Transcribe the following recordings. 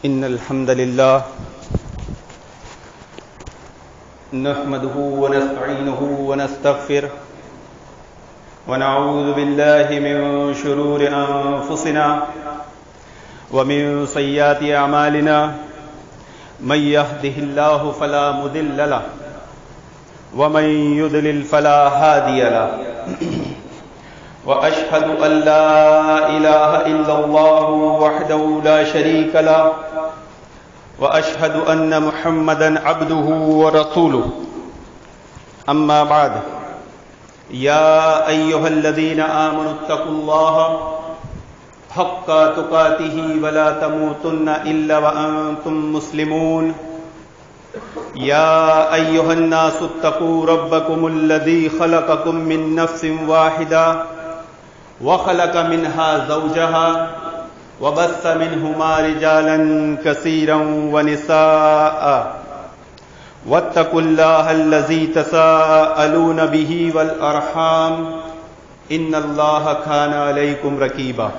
إن الحمد لله نحمده ونستعينه ونستغفره ونعوذ بالله من شرور أنفسنا ومن سيئات أعمالنا من يهده الله فلا مضل له ومن يضلل فلا هادي له وأشهد أن لا إله إلا الله وحده لا شريك له وأشهد أن محمدا عبده ورسوله أما بعد يا أيها الذين آمنوا اتقوا الله حق تقاته ولا تموتن إلا وأنتم مسلمون يا أيها الناس اتقوا ربكم الذي خلقكم من نفس واحدة وخلق منها زوجها وبث منهما رجالا كثيرا ونساء واتقوا الله الذي تساءلون به والأرحام إن الله كان عليكم رقيبا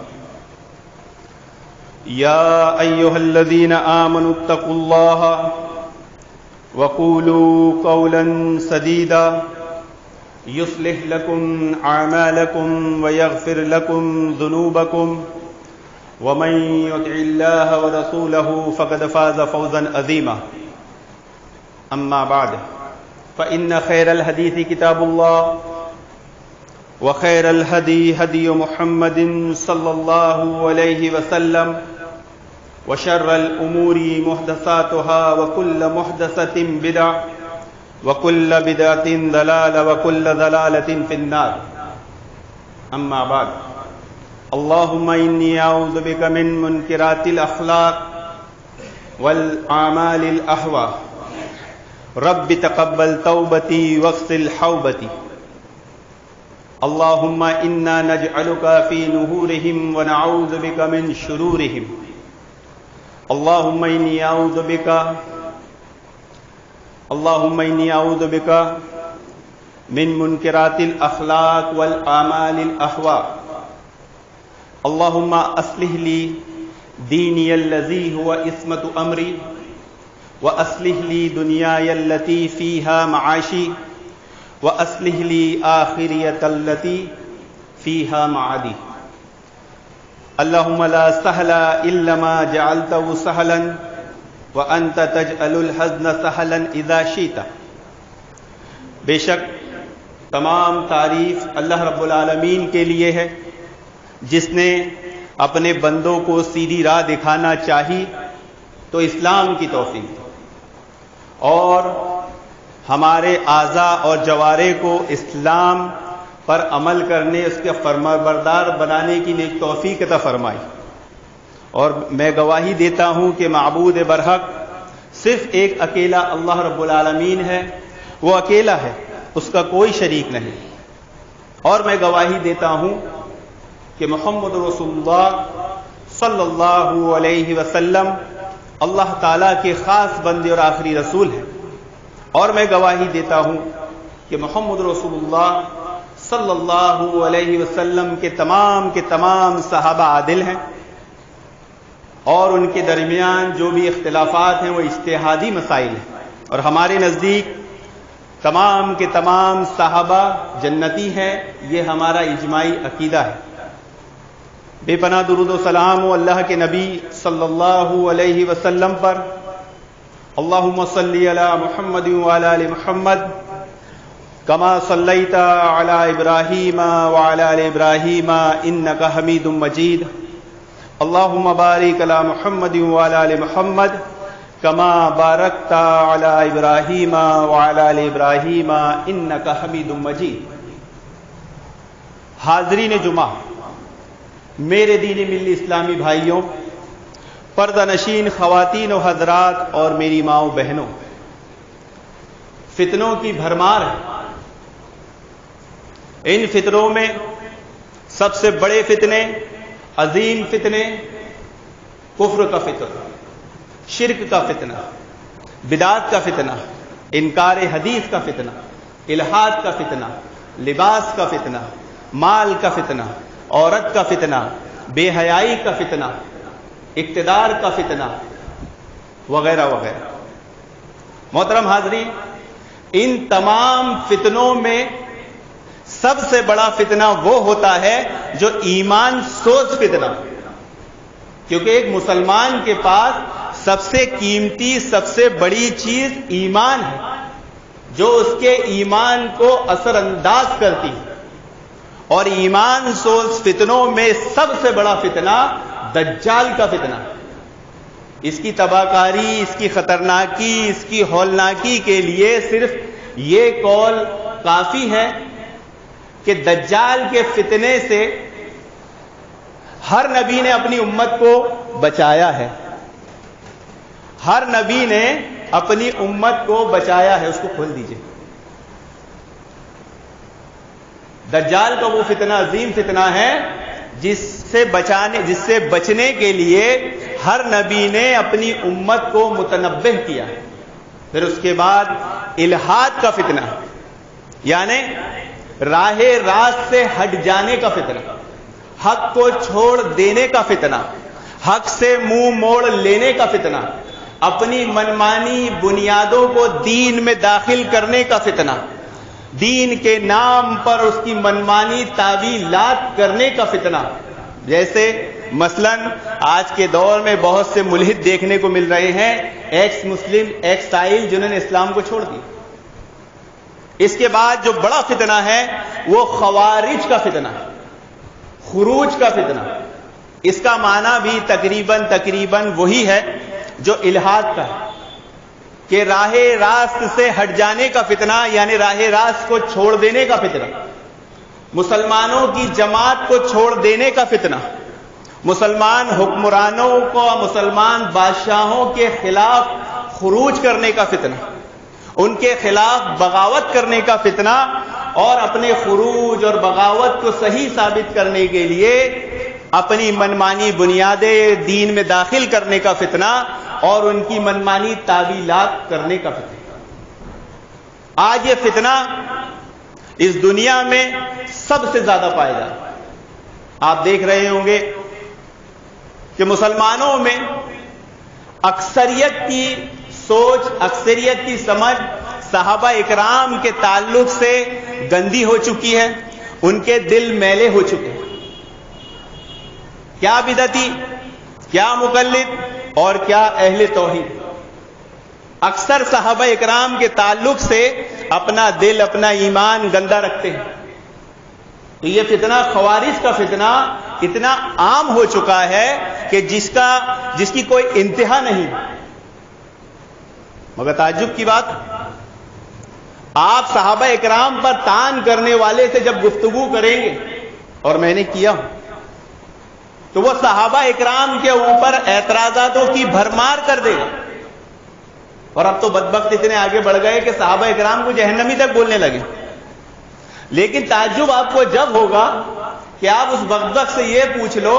يا أيها الذين آمنوا اتقوا الله وقولوا قولا سديدا يصلح لكم أعمالكم ويغفر لكم ذنوبكم ومن يطع الله ورسوله فقد فاز فوزا عظيما أما بعد فإن خير الحديث كتاب الله وخير الهدي هدي محمد صلى الله عليه وسلم وشر الأمور محدثاتها وكل محدثة بدعة وكل بدعة ضلالة وكل ضلالة في النار أما بعد اللهم إني أعوذ بك من منكرات الأخلاق والأعمال الأهواء رب تقبل توبتي واغسل حوبتي اللهم إنا نجعلك في نهورهم ونعوذ بك من شرورهم اللهم إني أعوذ بك من منكرات الأخلاق والأعمال الأهواء اللهم أصلح لي ديني الذي هو عصمة أمري وأصلح لي دنياي التي فيها معاشي وأصلح لي آخرية التي فيها معادي اللهم لا سهل إلا ما جعلته سهلا وأنت تجعل الحزن سهلا إذا شئت بے شک تمام تعریف اللہ رب العالمین کے لیے ہے جس نے اپنے بندوں کو سیدھی راہ دکھانا چاہی تو اسلام کی توفیق دی اور ہمارے اعضاء اور جوارح کو اسلام پر عمل کرنے اس کے فرمانبردار بنانے کی نیک توفیق عطا فرمائی اور میں گواہی دیتا ہوں کہ معبود برحق صرف ایک اکیلا اللہ رب العالمین ہے وہ اکیلا ہے اس کا کوئی شریک نہیں اور میں گواہی دیتا ہوں کہ محمد رسول اللہ صلی اللہ علیہ وسلم اللہ تعالیٰ کے خاص بندے اور آخری رسول ہیں اور میں گواہی دیتا ہوں کہ محمد رسول اللہ صلی اللہ علیہ وسلم کے تمام صحابہ عادل ہیں اور ان کے درمیان جو بھی اختلافات ہیں وہ اجتہادی مسائل ہیں اور ہمارے نزدیک تمام صحابہ جنتی ہیں یہ ہمارا اجماعی عقیدہ ہے بے پناہ درود و سلام و اللہ کے نبی صلی اللہ علیہ وسلم پر اللہم صلی علی محمد وعلی آل محمد کما صلیت علی ابراہیم وعلی آل ابراہیم انک حمید مجید اللہم بارک علی محمد وعلی آل محمد کما بارکت علی ابراہیم وعلی آل ابراہیم انک حمید مجید حاضرین جمعہ میرے دین ملی اسلامی بھائیوں پردہ نشین خواتین و حضرات اور میری ماں و بہنوں فتنوں کی بھرمار ہے ان فتنوں میں سب سے بڑے فتنے عظیم فتنے کفر کا فتنہ شرک کا فتنہ بدعت کا فتنہ انکار حدیث کا فتنہ الحاد کا فتنہ لباس کا فتنہ مال کا فتنہ عورت کا فتنہ بے حیائی کا فتنہ اقتدار کا فتنہ وغیرہ وغیرہ۔ محترم حاضرین، ان تمام فتنوں میں سب سے بڑا فتنہ وہ ہوتا ہے جو ایمان سوز فتنہ، کیونکہ ایک مسلمان کے پاس سب سے قیمتی، سب سے بڑی چیز ایمان ہے، جو اس کے ایمان کو اثر انداز کرتی ہے۔ اور ایمان سوز فتنوں میں سب سے بڑا فتنہ دجال کا فتنہ ہے۔ اس کی تباہ کاری، اس کی خطرناکی، اس کی ہولناکی کے لیے صرف یہ قول کافی ہے کہ دجال کے فتنے سے ہر نبی نے اپنی امت کو بچایا ہے، ہر نبی نے اپنی امت کو بچایا ہے۔ اس کو کھول دیجئے۔ دجال کا وہ فتنہ عظیم فتنہ ہے جس سے بچنے کے لیے ہر نبی نے اپنی امت کو متنبہ کیا۔ پھر اس کے بعد الحاد کا فتنہ، یعنی راہ راست سے ہٹ جانے کا فتنہ، حق کو چھوڑ دینے کا فتنہ، حق سے منہ موڑ لینے کا فتنہ، اپنی منمانی بنیادوں کو دین میں داخل کرنے کا فتنہ، دین کے نام پر اس کی منمانی تعویلات کرنے کا فتنہ۔ جیسے مثلاً آج کے دور میں بہت سے ملحد دیکھنے کو مل رہے ہیں، ایکس مسلم، ایکسائل، جنہوں نے اسلام کو چھوڑ دیا۔ اس کے بعد جو بڑا فتنہ ہے وہ خوارج کا فتنہ ہے، خروج کا فتنہ۔ اس کا معنی بھی تقریباً وہی ہے جو الحاد کا ہے، کہ راہ راست سے ہٹ جانے کا فتنہ، یعنی راہ راست کو چھوڑ دینے کا فتنہ، مسلمانوں کی جماعت کو چھوڑ دینے کا فتنہ، مسلمان حکمرانوں کو، مسلمان بادشاہوں کے خلاف خروج کرنے کا فتنہ، ان کے خلاف بغاوت کرنے کا فتنہ، اور اپنے خروج اور بغاوت کو صحیح ثابت کرنے کے لیے اپنی منمانی بنیادیں دین میں داخل کرنے کا فتنہ اور ان کی منمانی تعویلات کرنے کا فتنہ۔ آج یہ فتنہ اس دنیا میں سب سے زیادہ پایا جاتا ہے۔ آپ دیکھ رہے ہوں گے کہ مسلمانوں میں اکثریت کی سوچ، اکثریت کی سمجھ صحابہ اکرام کے تعلق سے گندی ہو چکی ہے، ان کے دل میلے ہو چکے ہیں۔ کیا بدعتی، کیا مقلد اور کیا اہل توحید، اکثر صحابہ اکرام کے تعلق سے اپنا دل، اپنا ایمان گندا رکھتے ہیں۔ تو یہ فتنہ، خوارج کا فتنہ اتنا عام ہو چکا ہے کہ جس کی کوئی انتہا نہیں۔ مگر تعجب کی بات، آپ صحابہ اکرام پر طعن کرنے والے سے جب گفتگو کریں گے، اور میں نے کیا، تو وہ صحابہ اکرام کے اوپر اعتراضاتوں کی بھرمار کر دے گا۔ اور اب تو بدبخت اتنے آگے بڑھ گئے کہ صحابہ اکرام کو جہنمی تک بولنے لگے۔ لیکن تعجب آپ کو جب ہوگا کہ آپ اس بدبخت سے یہ پوچھ لو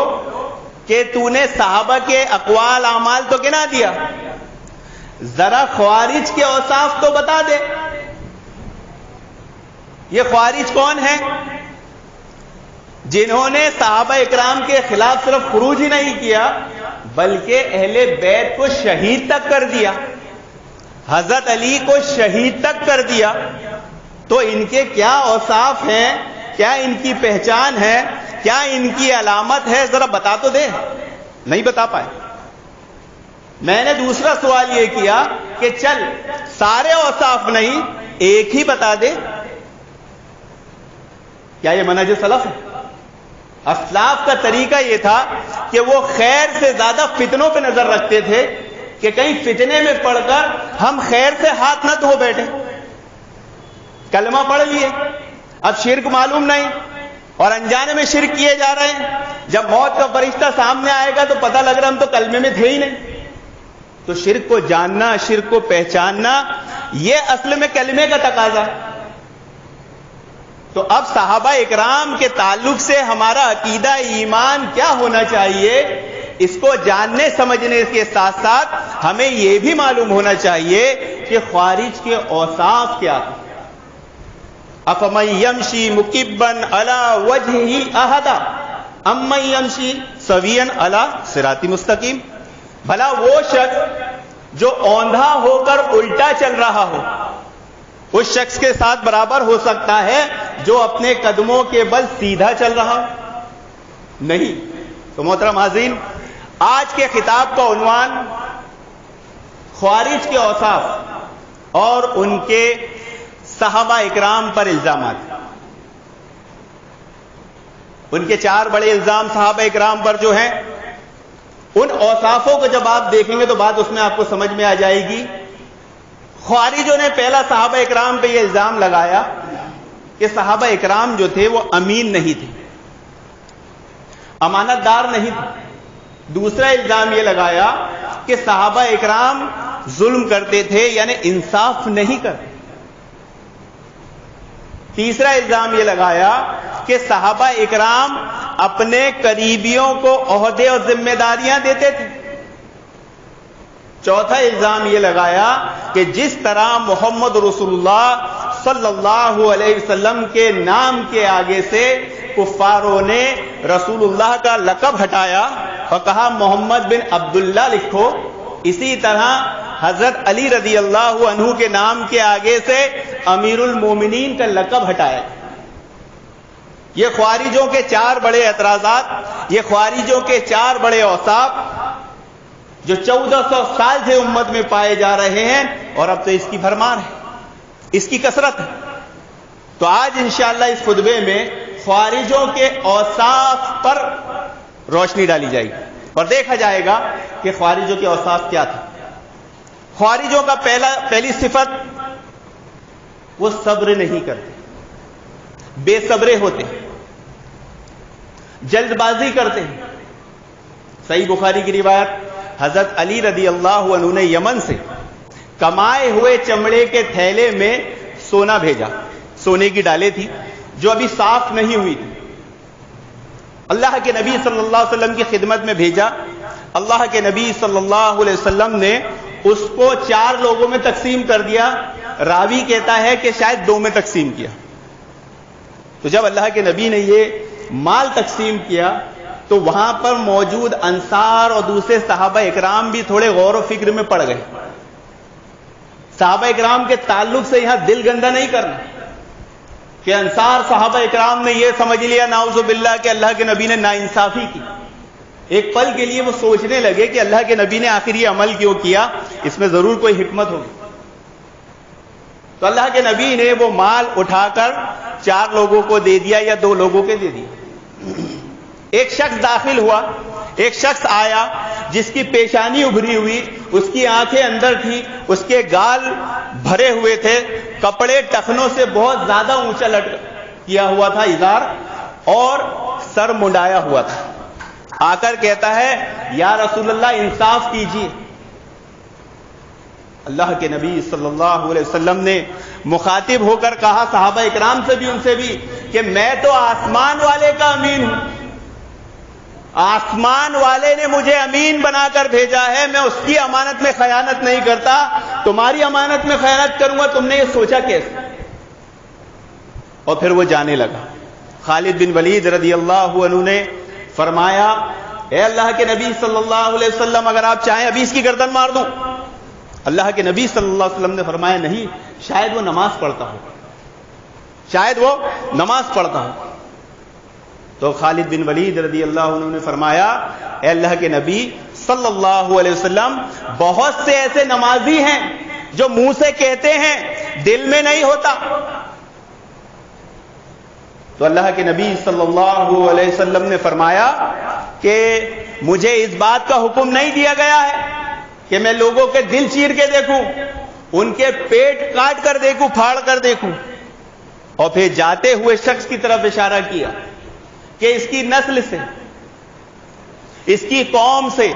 کہ تو نے صحابہ کے اقوال اعمال تو گنا دیا، ذرا خوارج کے اوصاف تو بتا دے۔ یہ خوارج کون ہیں؟ جنہوں نے صحابہ اکرام کے خلاف صرف خروج ہی نہیں کیا بلکہ اہل بیت کو شہید تک کر دیا، حضرت علی کو شہید تک کر دیا۔ تو ان کے کیا اوصاف ہیں، کیا ان کی پہچان ہے، کیا ان کی علامت ہے، ذرا بتا تو دے۔ نہیں بتا پائے۔ میں نے دوسرا سوال یہ کیا کہ چل سارے اوصاف نہیں، ایک ہی بتا دے۔ کیا یہ منہج سلف ہے؟ اسلاف کا طریقہ یہ تھا کہ وہ خیر سے زیادہ فتنوں پہ نظر رکھتے تھے کہ کہیں فتنے میں پڑھ کر ہم خیر سے ہاتھ نہ دھو بیٹھے۔ کلمہ پڑھ لیے، اب شرک معلوم نہیں اور انجانے میں شرک کیے جا رہے ہیں۔ جب موت کا فرشتہ سامنے آئے گا تو پتہ لگ رہا ہم تو کلمے میں تھے ہی نہیں۔ تو شرک کو جاننا، شرک کو پہچاننا، یہ اصل میں کلمے کا تقاضا ہے۔ تو اب صحابہ اکرام کے تعلق سے ہمارا عقیدہ ایمان کیا ہونا چاہیے، اس کو جاننے سمجھنے کے ساتھ ساتھ ہمیں یہ بھی معلوم ہونا چاہیے کہ خوارج کے اوصاف کیا ہیں۔ افمن یمشی مکبا علی وجہہ احدا امن یمشی سویا علی صراط مستقیم، بھلا وہ شخص جو اوندھا ہو کر الٹا چل رہا ہو اس شخص کے ساتھ برابر ہو سکتا ہے جو اپنے قدموں کے بل سیدھا چل رہا ہو؟ نہیں۔ تو محترم حاضرین، آج کے خطاب کا عنوان خوارج کے اوصاف اور ان کے صحابہ اکرام پر الزامات۔ ان کے 4 بڑے الزام صحابہ اکرام پر جو ہیں، ان اوصافوں کو جب آپ دیکھیں گے تو بات اس میں آپ کو سمجھ میں آ جائے گی۔ خوارجوں نے پہلا صحابہ اکرام پہ یہ الزام لگایا کہ صحابہ اکرام جو تھے وہ امین نہیں تھے، امانت دار نہیں تھے۔ دوسرا الزام یہ لگایا کہ صحابہ اکرام ظلم کرتے تھے، یعنی انصاف نہیں کرتے۔ تیسرا الزام یہ لگایا کہ صحابہ اکرام اپنے قریبیوں کو عہدے اور ذمہ داریاں دیتے تھے۔ چوتھا الزام یہ لگایا کہ جس طرح محمد رسول اللہ صلی اللہ علیہ وسلم کے نام کے آگے سے کفاروں نے رسول اللہ کا لقب ہٹایا اور کہا محمد بن عبداللہ لکھو، اسی طرح حضرت علی رضی اللہ عنہ کے نام کے آگے سے امیر المومنین کا لقب ہٹایا۔ یہ خوارجوں کے 4 بڑے اعتراضات، یہ خوارجوں کے 4 بڑے اوصاف جو 1400 سال سے امت میں پائے جا رہے ہیں، اور اب تو اس کی بھرمار ہے، اس کی کثرت ہے۔ تو آج انشاءاللہ اس خطبے میں خوارجوں کے اوصاف پر روشنی ڈالی جائے گی اور دیکھا جائے گا کہ خوارجوں کے اوصاف کیا تھے۔ خوارجوں کا پہلی صفت، وہ صبر نہیں کرتے، بے صبرے ہوتے ہیں، جلد بازی کرتے ہیں۔ صحیح بخاری کی روایت، حضرت علی رضی اللہ عنہ نے یمن سے کمائے ہوئے چمڑے کے تھیلے میں سونا بھیجا، سونے کی ڈالیں تھی جو ابھی صاف نہیں ہوئی تھی، اللہ کے نبی صلی اللہ علیہ وسلم کی خدمت میں بھیجا۔ اللہ کے نبی صلی اللہ علیہ وسلم نے اس کو 4 لوگوں میں تقسیم کر دیا، راوی کہتا ہے کہ شاید 2 میں تقسیم کیا۔ تو جب اللہ کے نبی نے یہ مال تقسیم کیا تو وہاں پر موجود انصار اور دوسرے صحابہ اکرام بھی تھوڑے غور و فکر میں پڑ گئے۔ صحابہ اکرام کے تعلق سے یہاں دل گندا نہیں کرنا کہ انصار صحابہ اکرام نے یہ سمجھ لیا نعوذ باللہ کہ اللہ کے نبی نے ناانصافی کی۔ ایک پل کے لیے وہ سوچنے لگے کہ اللہ کے نبی نے آخر یہ عمل کیوں کیا، اس میں ضرور کوئی حکمت ہوگی۔ تو اللہ کے نبی نے وہ مال اٹھا کر 4 لوگوں کو دے دیا یا 2 لوگوں کے دے دیا۔ ایک شخص داخل ہوا، ایک شخص آیا جس کی پیشانی ابھری ہوئی، اس کی آنکھیں اندر تھی، اس کے گال بھرے ہوئے تھے، کپڑے ٹخنوں سے بہت زیادہ اونچا کیا ہوا تھا ازار، اور سر منڈایا ہوا تھا۔ آ کر کہتا ہے یا رسول اللہ انصاف کیجیے۔ اللہ کے نبی صلی اللہ علیہ وسلم نے مخاطب ہو کر کہا صحابہ اکرام سے بھی، ان سے بھی، کہ میں تو آسمان والے کا امین ہوں، آسمان والے نے مجھے امین بنا کر بھیجا ہے، میں اس کی امانت میں خیانت نہیں کرتا، تمہاری امانت میں خیانت کروں گا، تم نے یہ سوچا کیسے؟ اور پھر وہ جانے لگا۔ خالد بن ولید رضی اللہ عنہ نے فرمایا اے اللہ کے نبی صلی اللہ علیہ وسلم، اگر آپ چاہیں ابھی اس کی گردن مار دوں۔ اللہ کے نبی صلی اللہ علیہ وسلم نے فرمایا نہیں، شاید وہ نماز پڑھتا ہو، شاید وہ نماز پڑھتا ہو۔ تو خالد بن ولید رضی اللہ عنہ نے فرمایا اے اللہ کے نبی صلی اللہ علیہ وسلم، بہت سے ایسے نمازی ہیں جو منہ سے کہتے ہیں دل میں نہیں ہوتا۔ تو اللہ کے نبی صلی اللہ علیہ وسلم نے فرمایا کہ مجھے اس بات کا حکم نہیں دیا گیا ہے کہ میں لوگوں کے دل چیر کے دیکھوں، ان کے پیٹ کاٹ کر دیکھوں، پھاڑ کر دیکھوں۔ اور پھر جاتے ہوئے شخص کی طرف اشارہ کیا کہ اس کی نسل سے، اس کی قوم سے،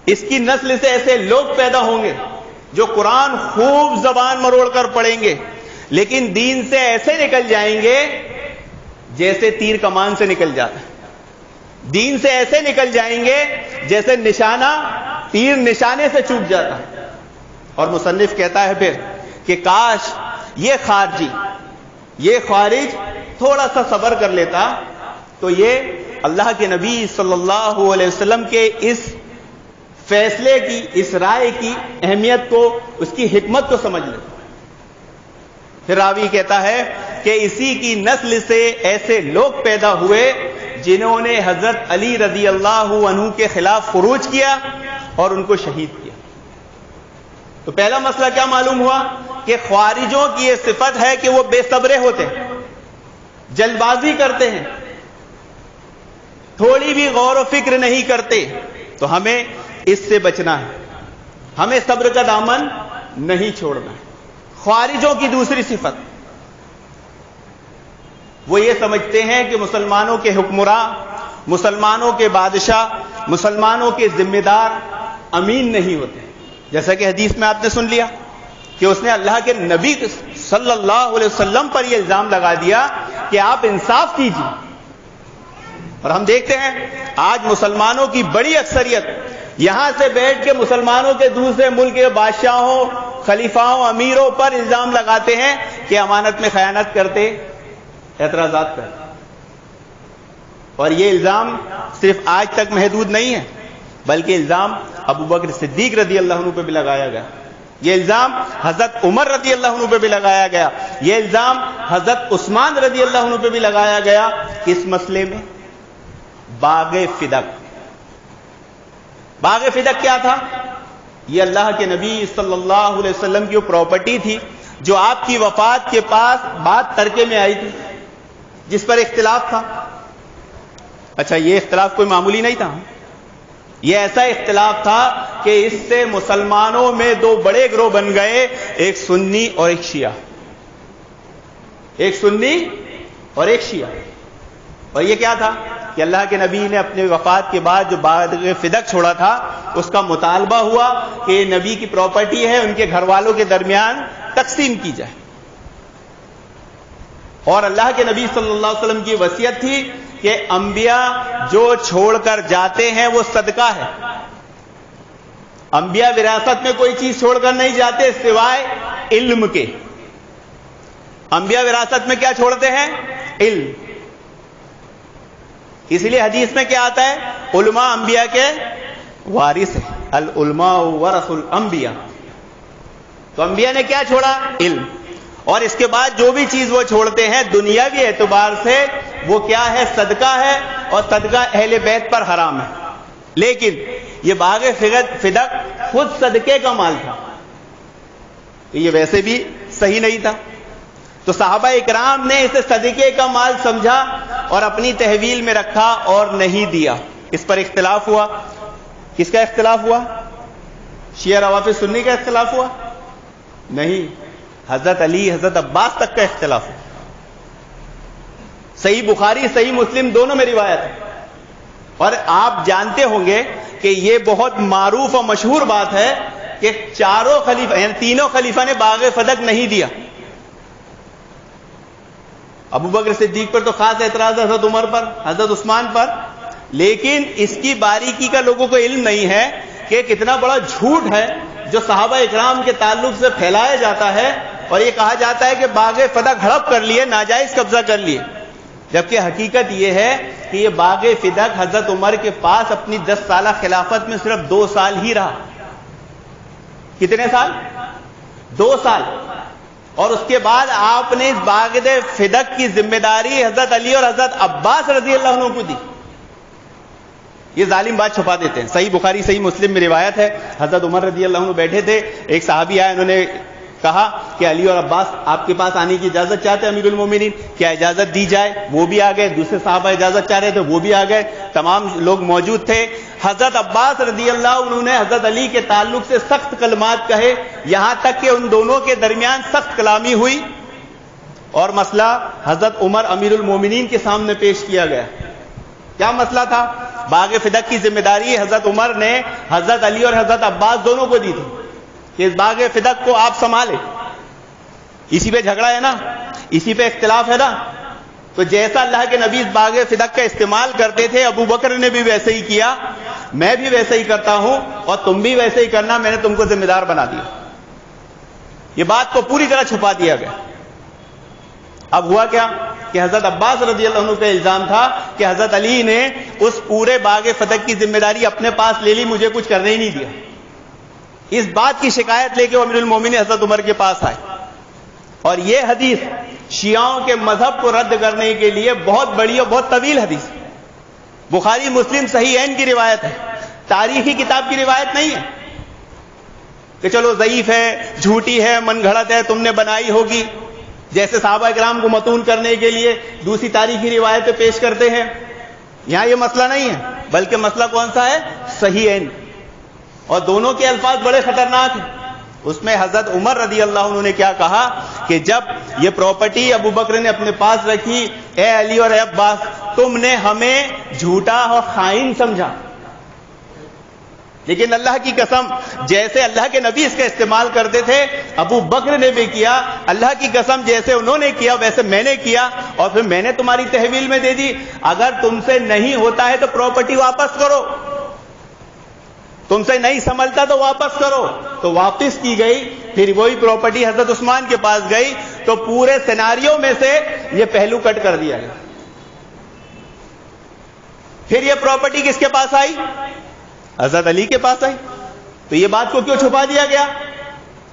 اس کی نسل سے ایسے لوگ پیدا ہوں گے جو قرآن خوب زبان مروڑ کر پڑھیں گے، لیکن دین سے ایسے نکل جائیں گے جیسے تیر کمان سے نکل جاتا ہے، دین سے ایسے نکل جائیں گے جیسے نشانہ تیر نشانے سے چوک جاتا ہے۔ اور مصنف کہتا ہے پھر کہ کاش یہ خارجی، یہ خوارج تھوڑا سا صبر کر لیتا تو یہ اللہ کے نبی صلی اللہ علیہ وسلم کے اس فیصلے کی، اس رائے کی اہمیت کو، اس کی حکمت کو سمجھ لیں۔ پھر راوی کہتا ہے کہ اسی کی نسل سے ایسے لوگ پیدا ہوئے جنہوں نے حضرت علی رضی اللہ عنہ کے خلاف خروج کیا اور ان کو شہید کیا۔ تو پہلا مسئلہ کیا معلوم ہوا کہ خوارجوں کی یہ صفت ہے کہ وہ بے صبرے ہوتے ہیں، جلد بازی کرتے ہیں، تھوڑی بھی غور و فکر نہیں کرتے۔ تو ہمیں اس سے بچنا ہے، ہمیں صبر کا دامن نہیں چھوڑنا ہے۔ خوارجوں کی دوسری صفت، وہ یہ سمجھتے ہیں کہ مسلمانوں کے حکمراں، مسلمانوں کے بادشاہ، مسلمانوں کے ذمہ دار امین نہیں ہوتے۔ جیسا کہ حدیث میں آپ نے سن لیا کہ اس نے اللہ کے نبی صلی اللہ علیہ وسلم پر یہ الزام لگا دیا کہ آپ انصاف کیجیے۔ اور ہم دیکھتے ہیں آج مسلمانوں کی بڑی اکثریت یہاں سے بیٹھ کے مسلمانوں کے دوسرے ملک کے بادشاہوں، خلیفاؤں، امیروں پر الزام لگاتے ہیں کہ امانت میں خیانت کرتے، اعتراضات کرتے۔ اور یہ الزام صرف آج تک محدود نہیں ہے، بلکہ الزام ابو بکر صدیق رضی اللہ عنہ پہ بھی لگایا گیا، یہ الزام حضرت عمر رضی اللہ عنہ پہ بھی لگایا گیا، یہ الزام حضرت عثمان رضی اللہ عنہ پہ بھی لگایا گیا۔ کس مسئلے میں؟ باغ فدق۔ باغ فدق کیا تھا؟ یہ اللہ کے نبی صلی اللہ علیہ وسلم کی وہ پراپرٹی تھی جو آپ کی وفات کے پاس بعد ترکے میں آئی تھی، جس پر اختلاف تھا۔ اچھا، یہ اختلاف کوئی معمولی نہیں تھا، یہ ایسا اختلاف تھا کہ اس سے مسلمانوں میں دو بڑے گروہ بن گئے، ایک سنی اور ایک شیعہ، ایک سنی اور ایک شیعہ۔ اور یہ کیا تھا کہ اللہ کے نبی نے اپنے وفات کے بعد جو باغ فدق چھوڑا تھا اس کا مطالبہ ہوا کہ یہ نبی کی پراپرٹی ہے، ان کے گھر والوں کے درمیان تقسیم کی جائے۔ اور اللہ کے نبی صلی اللہ علیہ وسلم کی وصیت تھی کہ انبیاء جو چھوڑ کر جاتے ہیں وہ صدقہ ہے۔ انبیاء وراثت میں کوئی چیز چھوڑ کر نہیں جاتے سوائے علم کے۔ انبیاء وراثت میں کیا چھوڑتے ہیں؟ علم۔ اس لیے حدیث میں کیا آتا ہے؟ علماء انبیاء کے وارث ہیں، العلماء ورث الانبیاء۔ تو انبیاء نے کیا چھوڑا؟ علم۔ اور اس کے بعد جو بھی چیز وہ چھوڑتے ہیں دنیاوی اعتبار سے وہ کیا ہے؟ صدقہ ہے، اور صدقہ اہل بیت پر حرام ہے۔ لیکن یہ باغ فدق خود صدقے کا مال تھا، تو یہ ویسے بھی صحیح نہیں تھا۔ تو صحابہ اکرام نے اسے صدقے کا مال سمجھا اور اپنی تحویل میں رکھا اور نہیں دیا۔ اس پر اختلاف ہوا۔ کس کا اختلاف ہوا؟ شیعہ روافض سنی کا اختلاف ہوا؟ نہیں، حضرت علی، حضرت عباس تک کا اختلاف ہوا۔ صحیح بخاری، صحیح مسلم دونوں میں روایت ہے۔ اور آپ جانتے ہوں گے کہ یہ بہت معروف اور مشہور بات ہے کہ چاروں خلیفہ یعنی تینوں خلیفہ نے باغ فدق نہیں دیا۔ ابو بکر صدیق پر تو خاص اعتراض ہے، حضرت عمر پر، حضرت عثمان پر، لیکن اس کی باریکی کا لوگوں کو علم نہیں ہے کہ کتنا بڑا جھوٹ ہے جو صحابہ اکرام کے تعلق سے پھیلایا جاتا ہے، اور یہ کہا جاتا ہے کہ باغ فدق ہڑپ کر لیے، ناجائز قبضہ کر لیے، جبکہ حقیقت یہ ہے کہ یہ باغ فدق حضرت عمر کے پاس اپنی 10 سالہ خلافت میں صرف 2 سال ہی رہا۔ کتنے سال؟ 2 سال۔ اور اس کے بعد آپ نے اس باغ فدق کی ذمہ داری حضرت علی اور حضرت عباس رضی اللہ عنہ کو دی۔ یہ ظالم بات چھپا دیتے ہیں۔ صحیح بخاری، صحیح مسلم میں روایت ہے، حضرت عمر رضی اللہ عنہ بیٹھے تھے، ایک صحابی آئے، انہوں نے کہا کہ علی اور عباس آپ کے پاس آنے کی اجازت چاہتے ہیں امیر المومنین، کیا اجازت دی جائے؟ وہ بھی آ گئے، دوسرے صحابہ اجازت چاہ رہے تھے، وہ بھی آ گئے، تمام لوگ موجود تھے۔ حضرت عباس رضی اللہ عنہ نے حضرت علی کے تعلق سے سخت کلمات کہے، یہاں تک کہ ان دونوں کے درمیان سخت کلامی ہوئی، اور مسئلہ حضرت عمر امیر المومنین کے سامنے پیش کیا گیا۔ کیا مسئلہ تھا؟ باغ فدق کی ذمہ داری حضرت عمر نے حضرت علی اور حضرت عباس دونوں کو دی تھی کہ اس باغ فدق کو آپ سنبھالیں۔ اسی پہ جھگڑا ہے نا، اسی پہ اختلاف ہے نا۔ تو جیسا اللہ کے نبی اس باغ فدق کا استعمال کرتے تھے، ابو بکر نے بھی ویسے ہی کیا، میں بھی ویسے ہی کرتا ہوں، اور تم بھی ویسے ہی کرنا، میں نے تم کو ذمہ دار بنا دیا۔ یہ بات کو پوری طرح چھپا دیا گیا۔ اب ہوا کیا کہ حضرت عباس رضی اللہ عنہ پہ الزام تھا کہ حضرت علی نے اس پورے باغ فتح کی ذمہ داری اپنے پاس لے لی, مجھے کچھ کرنے ہی نہیں دیا. اس بات کی شکایت لے کے وہ امیر المومنین حضرت عمر کے پاس آئے, اور یہ حدیث شیعوں کے مذہب کو رد کرنے کے لیے بہت بڑی اور بہت طویل حدیث, بخاری مسلم صحیحین کی روایت ہے, تاریخی کتاب کی روایت نہیں ہے کہ چلو ضعیف ہے, جھوٹی ہے, من گھڑت ہے, تم نے بنائی ہوگی, جیسے صحابہ کرام کو متون کرنے کے لیے دوسری تاریخی روایتیں پیش کرتے ہیں. یہاں یہ مسئلہ نہیں ہے, بلکہ مسئلہ کون سا ہے؟ صحیحین, اور دونوں کے الفاظ بڑے خطرناک ہیں. اس میں حضرت عمر رضی اللہ عنہ نے کیا کہا کہ جب یہ پراپرٹی ابو بکر نے اپنے پاس رکھی, اے علی اور اے عباس, تم نے ہمیں جھوٹا اور خائن سمجھا, لیکن اللہ کی قسم جیسے اللہ کے نبی اس کا استعمال کرتے تھے ابو بکر نے بھی کیا, اللہ کی قسم جیسے انہوں نے کیا ویسے میں نے کیا, اور پھر میں نے تمہاری تحویل میں دے دی. اگر تم سے نہیں ہوتا ہے تو پراپرٹی واپس کرو, تم سے نہیں سنبھلتا تو واپس کرو. تو واپس کی گئی, پھر وہی پراپرٹی حضرت عثمان کے پاس گئی, تو پورے سیناریو میں سے یہ پہلو کٹ کر دیا گیا. پھر یہ پراپرٹی کس کے پاس آئی؟ حضرت علی کے پاس آئی. تو یہ بات کو کیوں چھپا دیا گیا؟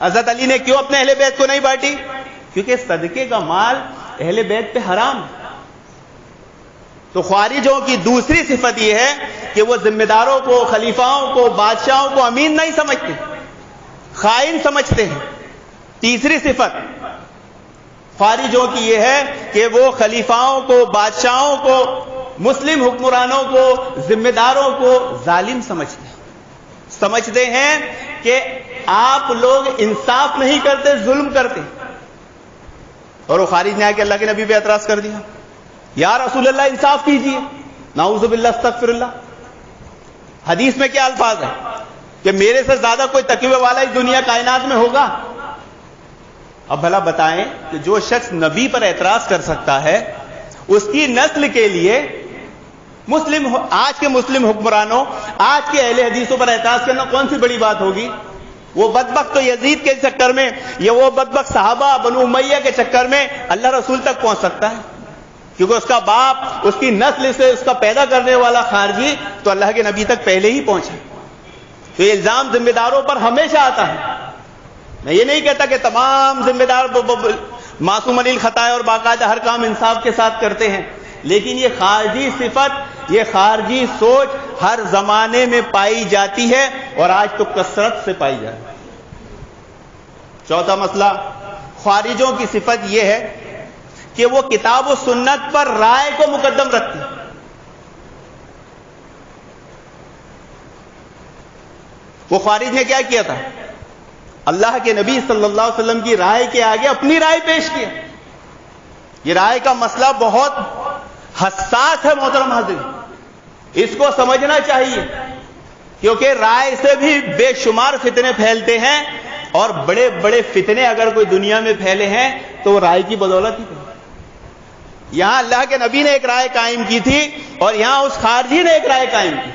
حضرت علی نے کیوں اپنے اہل بیت کو نہیں بانٹی؟ کیونکہ صدقے کا مال اہل بیت پہ حرام. تو خوارجوں کی دوسری صفت یہ ہے کہ وہ ذمہ داروں کو, خلیفاؤں کو, بادشاہوں کو امین نہیں سمجھتے, خائن سمجھتے ہیں. تیسری صفت خوارجوں کی یہ ہے کہ وہ خلیفاؤں کو, بادشاہوں کو, مسلم حکمرانوں کو, ذمہ داروں کو ظالم سمجھتے ہیں. سمجھتے ہیں کہ آپ لوگ انصاف نہیں کرتے, ظلم کرتے. اور وہ خارج نے آ کے اللہ کے نبی پہ اعتراض کر دیا, یا رسول اللہ انصاف کیجیے. نعوذ باللہ, استغفر اللہ. حدیث میں کیا الفاظ ہے کہ میرے سے زیادہ کوئی تقوی والا اس دنیا کائنات میں ہوگا؟ اب بھلا بتائیں کہ جو شخص نبی پر اعتراض کر سکتا ہے, اس کی نسل کے لیے آج کے مسلم حکمرانوں, آج کے اہل حدیثوں پر اعتراض کرنا کون سی بڑی بات ہوگی؟ وہ بدبخت تو یزید کے چکر میں, یا وہ بدبخت صحابہ بنو امیہ کے چکر میں اللہ رسول تک پہنچ سکتا ہے, کیونکہ اس کا باپ, اس کی نسل سے اس کا پیدا کرنے والا خارجی تو اللہ کے نبی تک پہلے ہی پہنچا. تو یہ الزام ذمہ داروں پر ہمیشہ آتا ہے. میں یہ نہیں کہتا کہ تمام ذمہ دار معصوم علی الخطا اور باقاعدہ ہر کام انصاف کے ساتھ کرتے ہیں, لیکن یہ خارجی صفت, یہ خارجی سوچ ہر زمانے میں پائی جاتی ہے, اور آج تو کثرت سے پائی جاتی ہے. چوتھا مسئلہ, خارجوں کی صفت یہ ہے کہ وہ کتاب و سنت پر رائے کو مقدم رکھتے ہیں. وہ خارج نے کیا کیا تھا؟ اللہ کے نبی صلی اللہ علیہ وسلم کی رائے کے آگے اپنی رائے پیش کیا. یہ رائے کا مسئلہ بہت حساس ہے محترم حاضرین, اس کو سمجھنا چاہیے, کیونکہ رائے سے بھی بے شمار فتنے پھیلتے ہیں, اور بڑے بڑے فتنے اگر کوئی دنیا میں پھیلے ہیں تو رائے کی بدولت ہی پھیلے. یہاں اللہ کے نبی نے ایک رائے قائم کی تھی, اور یہاں اس خارجی نے ایک رائے قائم کی.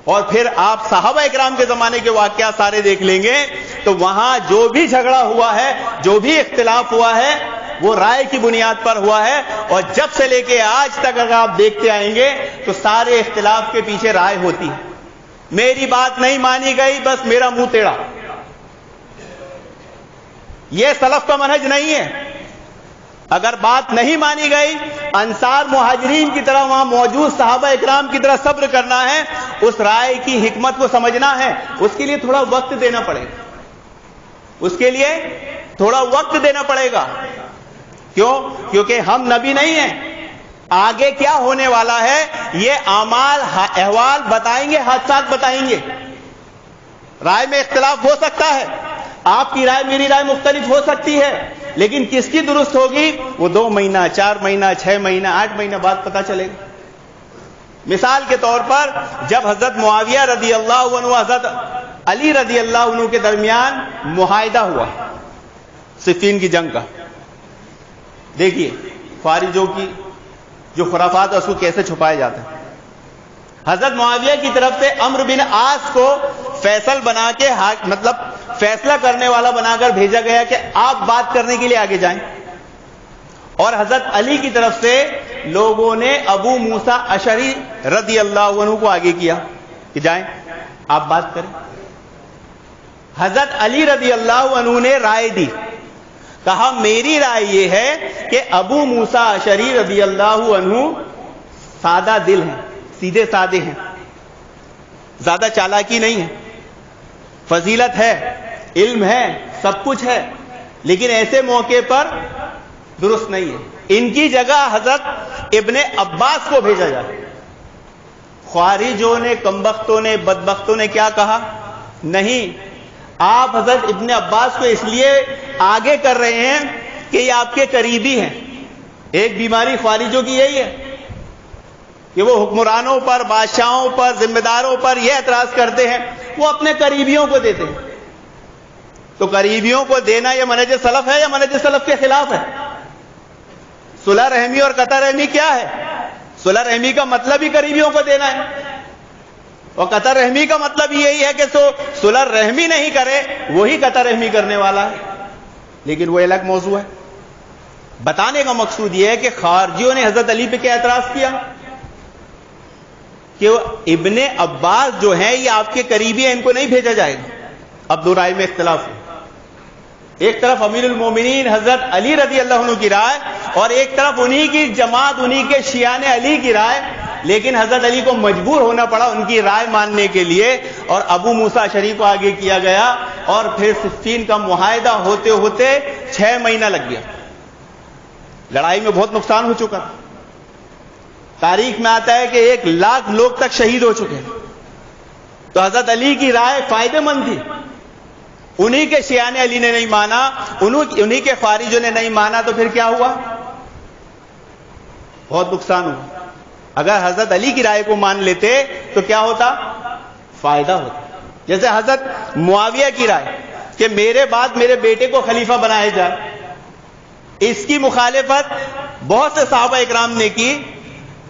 اور پھر آپ صحابہ اکرام کے زمانے کے واقعات سارے دیکھ لیں گے تو وہاں جو بھی جھگڑا ہوا ہے, جو بھی اختلاف ہوا ہے, وہ رائے کی بنیاد پر ہوا ہے. اور جب سے لے کے آج تک اگر آپ دیکھتے آئیں گے تو سارے اختلاف کے پیچھے رائے ہوتی ہے. میری بات نہیں مانی گئی, بس میرا منہ ٹیڑھا. یہ سلف کا منہج نہیں ہے. اگر بات نہیں مانی گئی, انصار مہاجرین کی طرح وہاں موجود صحابہ اکرام کی طرح صبر کرنا ہے, اس رائے کی حکمت کو سمجھنا ہے. اس کے لیے تھوڑا وقت دینا پڑے گا, اس کے لیے تھوڑا وقت دینا پڑے گا. کیوں؟ کیونکہ ہم نبی نہیں ہیں. آگے کیا ہونے والا ہے یہ اعمال احوال بتائیں گے, حادثات بتائیں گے. رائے میں اختلاف ہو سکتا ہے, آپ کی رائے میری رائے مختلف ہو سکتی ہے, لیکن کس کی درست ہوگی وہ 2 مہینہ 4 مہینہ 6 مہینہ 8 مہینہ بعد پتہ چلے گا. مثال کے طور پر جب حضرت معاویہ رضی اللہ عنہ حضرت علی رضی اللہ عنہ کے درمیان معاہدہ ہوا صفین کی جنگ کا, دیکھیے خارجوں کی جو خرافات ہے اس کو کیسے چھپایا جاتا ہے. حضرت معاویہ کی طرف سے عمرو بن عاص کو فیصل بنا کے, مطلب فیصلہ کرنے والا بنا کر بھیجا گیا کہ آپ بات کرنے کے لیے آگے جائیں. اور حضرت علی کی طرف سے لوگوں نے ابو موسیٰ اشعری رضی اللہ عنہ کو آگے کیا کہ جائیں آپ بات کریں. حضرت علی رضی اللہ عنہ نے رائے دی, کہا میری رائے یہ ہے کہ ابو موسیٰ اشعری رضی اللہ عنہ سادہ دل ہیں, سیدھے سادے ہیں, زیادہ چالاکی نہیں ہے, فضیلت ہے, علم ہے, سب کچھ ہے, لیکن ایسے موقع پر درست نہیں ہے. ان کی جگہ حضرت ابن عباس کو بھیجا جائے. خوارجوں نے, کمبختوں نے, بدبختوں نے کیا کہا؟ نہیں, آپ حضرت ابن عباس کو اس لیے آگے کر رہے ہیں کہ یہ آپ کے قریبی ہیں. ایک بیماری خوارجوں کی یہی ہے کہ وہ حکمرانوں پر, بادشاہوں پر, ذمہ داروں پر یہ اعتراض کرتے ہیں, وہ اپنے قریبیوں کو دیتے ہیں. تو قریبیوں کو دینا یہ منہج سلف ہے یا منہج سلف کے خلاف ہے؟ صلح رحمی اور قطع رحمی کیا ہے؟ صلح رحمی کا مطلب ہی قریبیوں کو دینا ہے, اور قطع رحمی کا مطلب یہی ہے کہ صلح رحمی نہیں کرے وہی قطع رحمی کرنے والا ہے. لیکن وہ الگ موضوع ہے. بتانے کا مقصود یہ ہے کہ خارجیوں نے حضرت علی پہ کیا اعتراض کیا کہ وہ ابن عباس جو ہیں یہ آپ کے قریبی ہیں, ان کو نہیں بھیجا جائے گا. اب دو رائے میں اختلاف ہے. ایک طرف امیر المومنین حضرت علی رضی اللہ عنہ کی رائے, اور ایک طرف انہی کی جماعت, انہی کے شیعان علی کی رائے. لیکن حضرت علی کو مجبور ہونا پڑا ان کی رائے ماننے کے لیے, اور ابو موسیٰ اشعری کو آگے کیا گیا, اور پھر صفین کا معاہدہ ہوتے ہوتے 6 مہینہ لگ گیا. لڑائی میں بہت نقصان ہو چکا. تاریخ میں آتا ہے کہ 1,00,000 لوگ تک شہید ہو چکے. تو حضرت علی کی رائے فائدہ مند تھی. انہی کے شیعان علی نے نہیں مانا, انہی کے خارجوں نے نہیں مانا, تو پھر کیا ہوا؟ بہت نقصان ہوا. اگر حضرت علی کی رائے کو مان لیتے تو کیا ہوتا؟ فائدہ ہوتا. جیسے حضرت معاویہ کی رائے کہ میرے بعد میرے بیٹے کو خلیفہ بنایا جائے, اس کی مخالفت بہت سے صحابہ اکرام نے کی,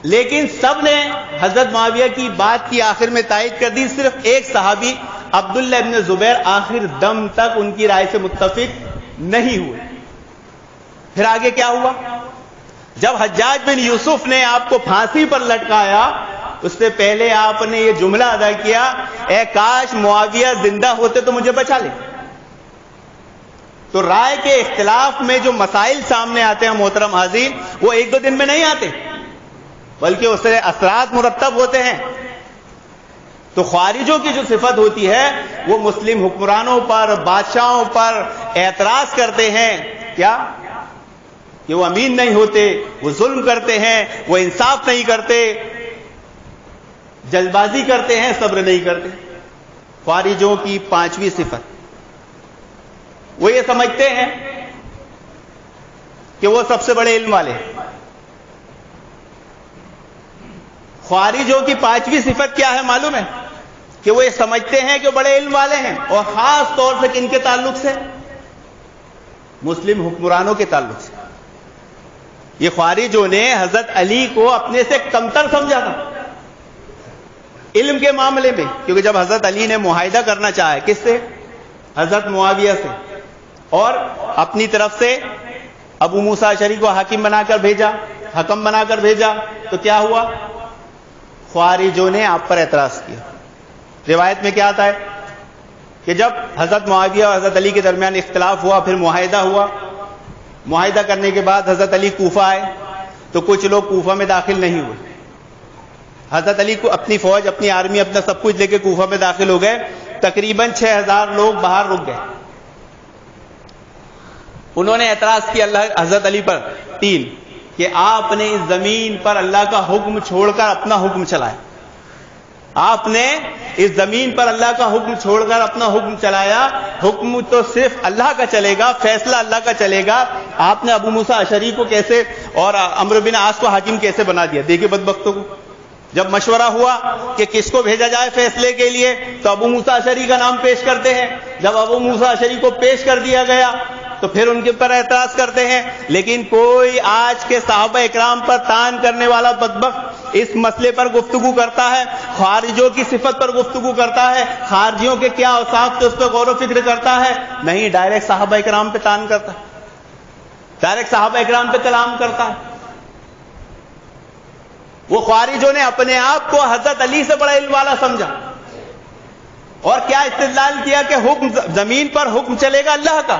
لیکن سب نے حضرت معاویہ کی بات کی آخر میں تائید کر دی. صرف ایک صحابی عبداللہ ابن زبیر آخر دم تک ان کی رائے سے متفق نہیں ہوئے. پھر آگے کیا ہوا؟ جب حجاج بن یوسف نے آپ کو پھانسی پر لٹکایا, اس سے پہلے آپ نے یہ جملہ ادا کیا, اے کاش معاویہ زندہ ہوتے تو مجھے بچا لے. تو رائے کے اختلاف میں جو مسائل سامنے آتے ہیں محترم حاضرین, وہ 1-2 دن میں نہیں آتے, بلکہ اس سے اثرات مرتب ہوتے ہیں. تو خارجوں کی جو صفت ہوتی ہے وہ مسلم حکمرانوں پر, بادشاہوں پر اعتراض کرتے ہیں کیا کہ وہ امین نہیں ہوتے, وہ ظلم کرتے ہیں, وہ انصاف نہیں کرتے, جلد بازی کرتے ہیں, صبر نہیں کرتے. خارجوں کی 5ویں صفت, وہ یہ سمجھتے ہیں کہ وہ سب سے بڑے علم والے ہیں. خارجوں کی 5ویں صفت کیا ہے معلوم ہے؟ کہ وہ یہ سمجھتے ہیں کہ وہ بڑے علم والے ہیں, اور خاص طور سے کن کے تعلق سے؟ مسلم حکمرانوں کے تعلق سے. یہ خارجوں نے حضرت علی کو اپنے سے کمتر سمجھا تھا علم کے معاملے میں, کیونکہ جب حضرت علی نے معاہدہ کرنا چاہا کس سے؟ حضرت معاویہ سے, اور اپنی طرف سے ابو موسیٰ اشعری کو حاکم بنا کر بھیجا, حکم بنا کر بھیجا, تو کیا ہوا؟ خارجوں نے آپ پر اعتراض کیا. روایت میں کیا آتا ہے کہ جب حضرت معاویہ اور حضرت علی کے درمیان اختلاف ہوا, پھر معاہدہ ہوا. معاہدہ کرنے کے بعد حضرت علی کوفہ آئے, تو کچھ لوگ کوفہ میں داخل نہیں ہوئے. حضرت علی کو اپنی فوج, اپنی آرمی, اپنا سب کچھ لے کے کوفہ میں داخل ہو گئے. تقریباً 6,000 لوگ باہر رک گئے. انہوں نے اعتراض کیا اللہ حضرت علی پر 3 کہ آپ نے اس زمین پر اللہ کا حکم چھوڑ کر اپنا حکم چلایا. آپ نے اس زمین پر اللہ کا حکم چھوڑ کر اپنا حکم چلایا. حکم تو صرف اللہ کا چلے گا, فیصلہ اللہ کا چلے گا. آپ نے ابو موسیٰ اشعری کو کیسے اور عمرو بن عاص کو حاکم کیسے بنا دیا؟ دیکھیے بدبختوں کو. جب مشورہ ہوا کہ کس کو بھیجا جائے فیصلے کے لیے, تو ابو موسیٰ اشعری کا نام پیش کرتے ہیں. جب ابو موسیٰ اشعری کو پیش کر دیا گیا تو پھر ان کے پر اعتراض کرتے ہیں. لیکن کوئی آج کے صحابہ اکرام پر تان کرنے والا بدبخت اس مسئلے پر گفتگو کرتا ہے, خارجوں کی صفت پر گفتگو کرتا ہے, خارجیوں کے کیا اوصاف تھے اس پہ غور و فکر کرتا ہے, نہیں ڈائریکٹ صحابہ اکرام پہ تان کرتا ہے. ڈائریکٹ صحابہ اکرام پہ کلام کرتا ہے. وہ خوارجوں نے اپنے آپ کو حضرت علی سے بڑا علم والا سمجھا اور کیا استدلال کیا کہ حکم زمین پر حکم چلے گا اللہ کا,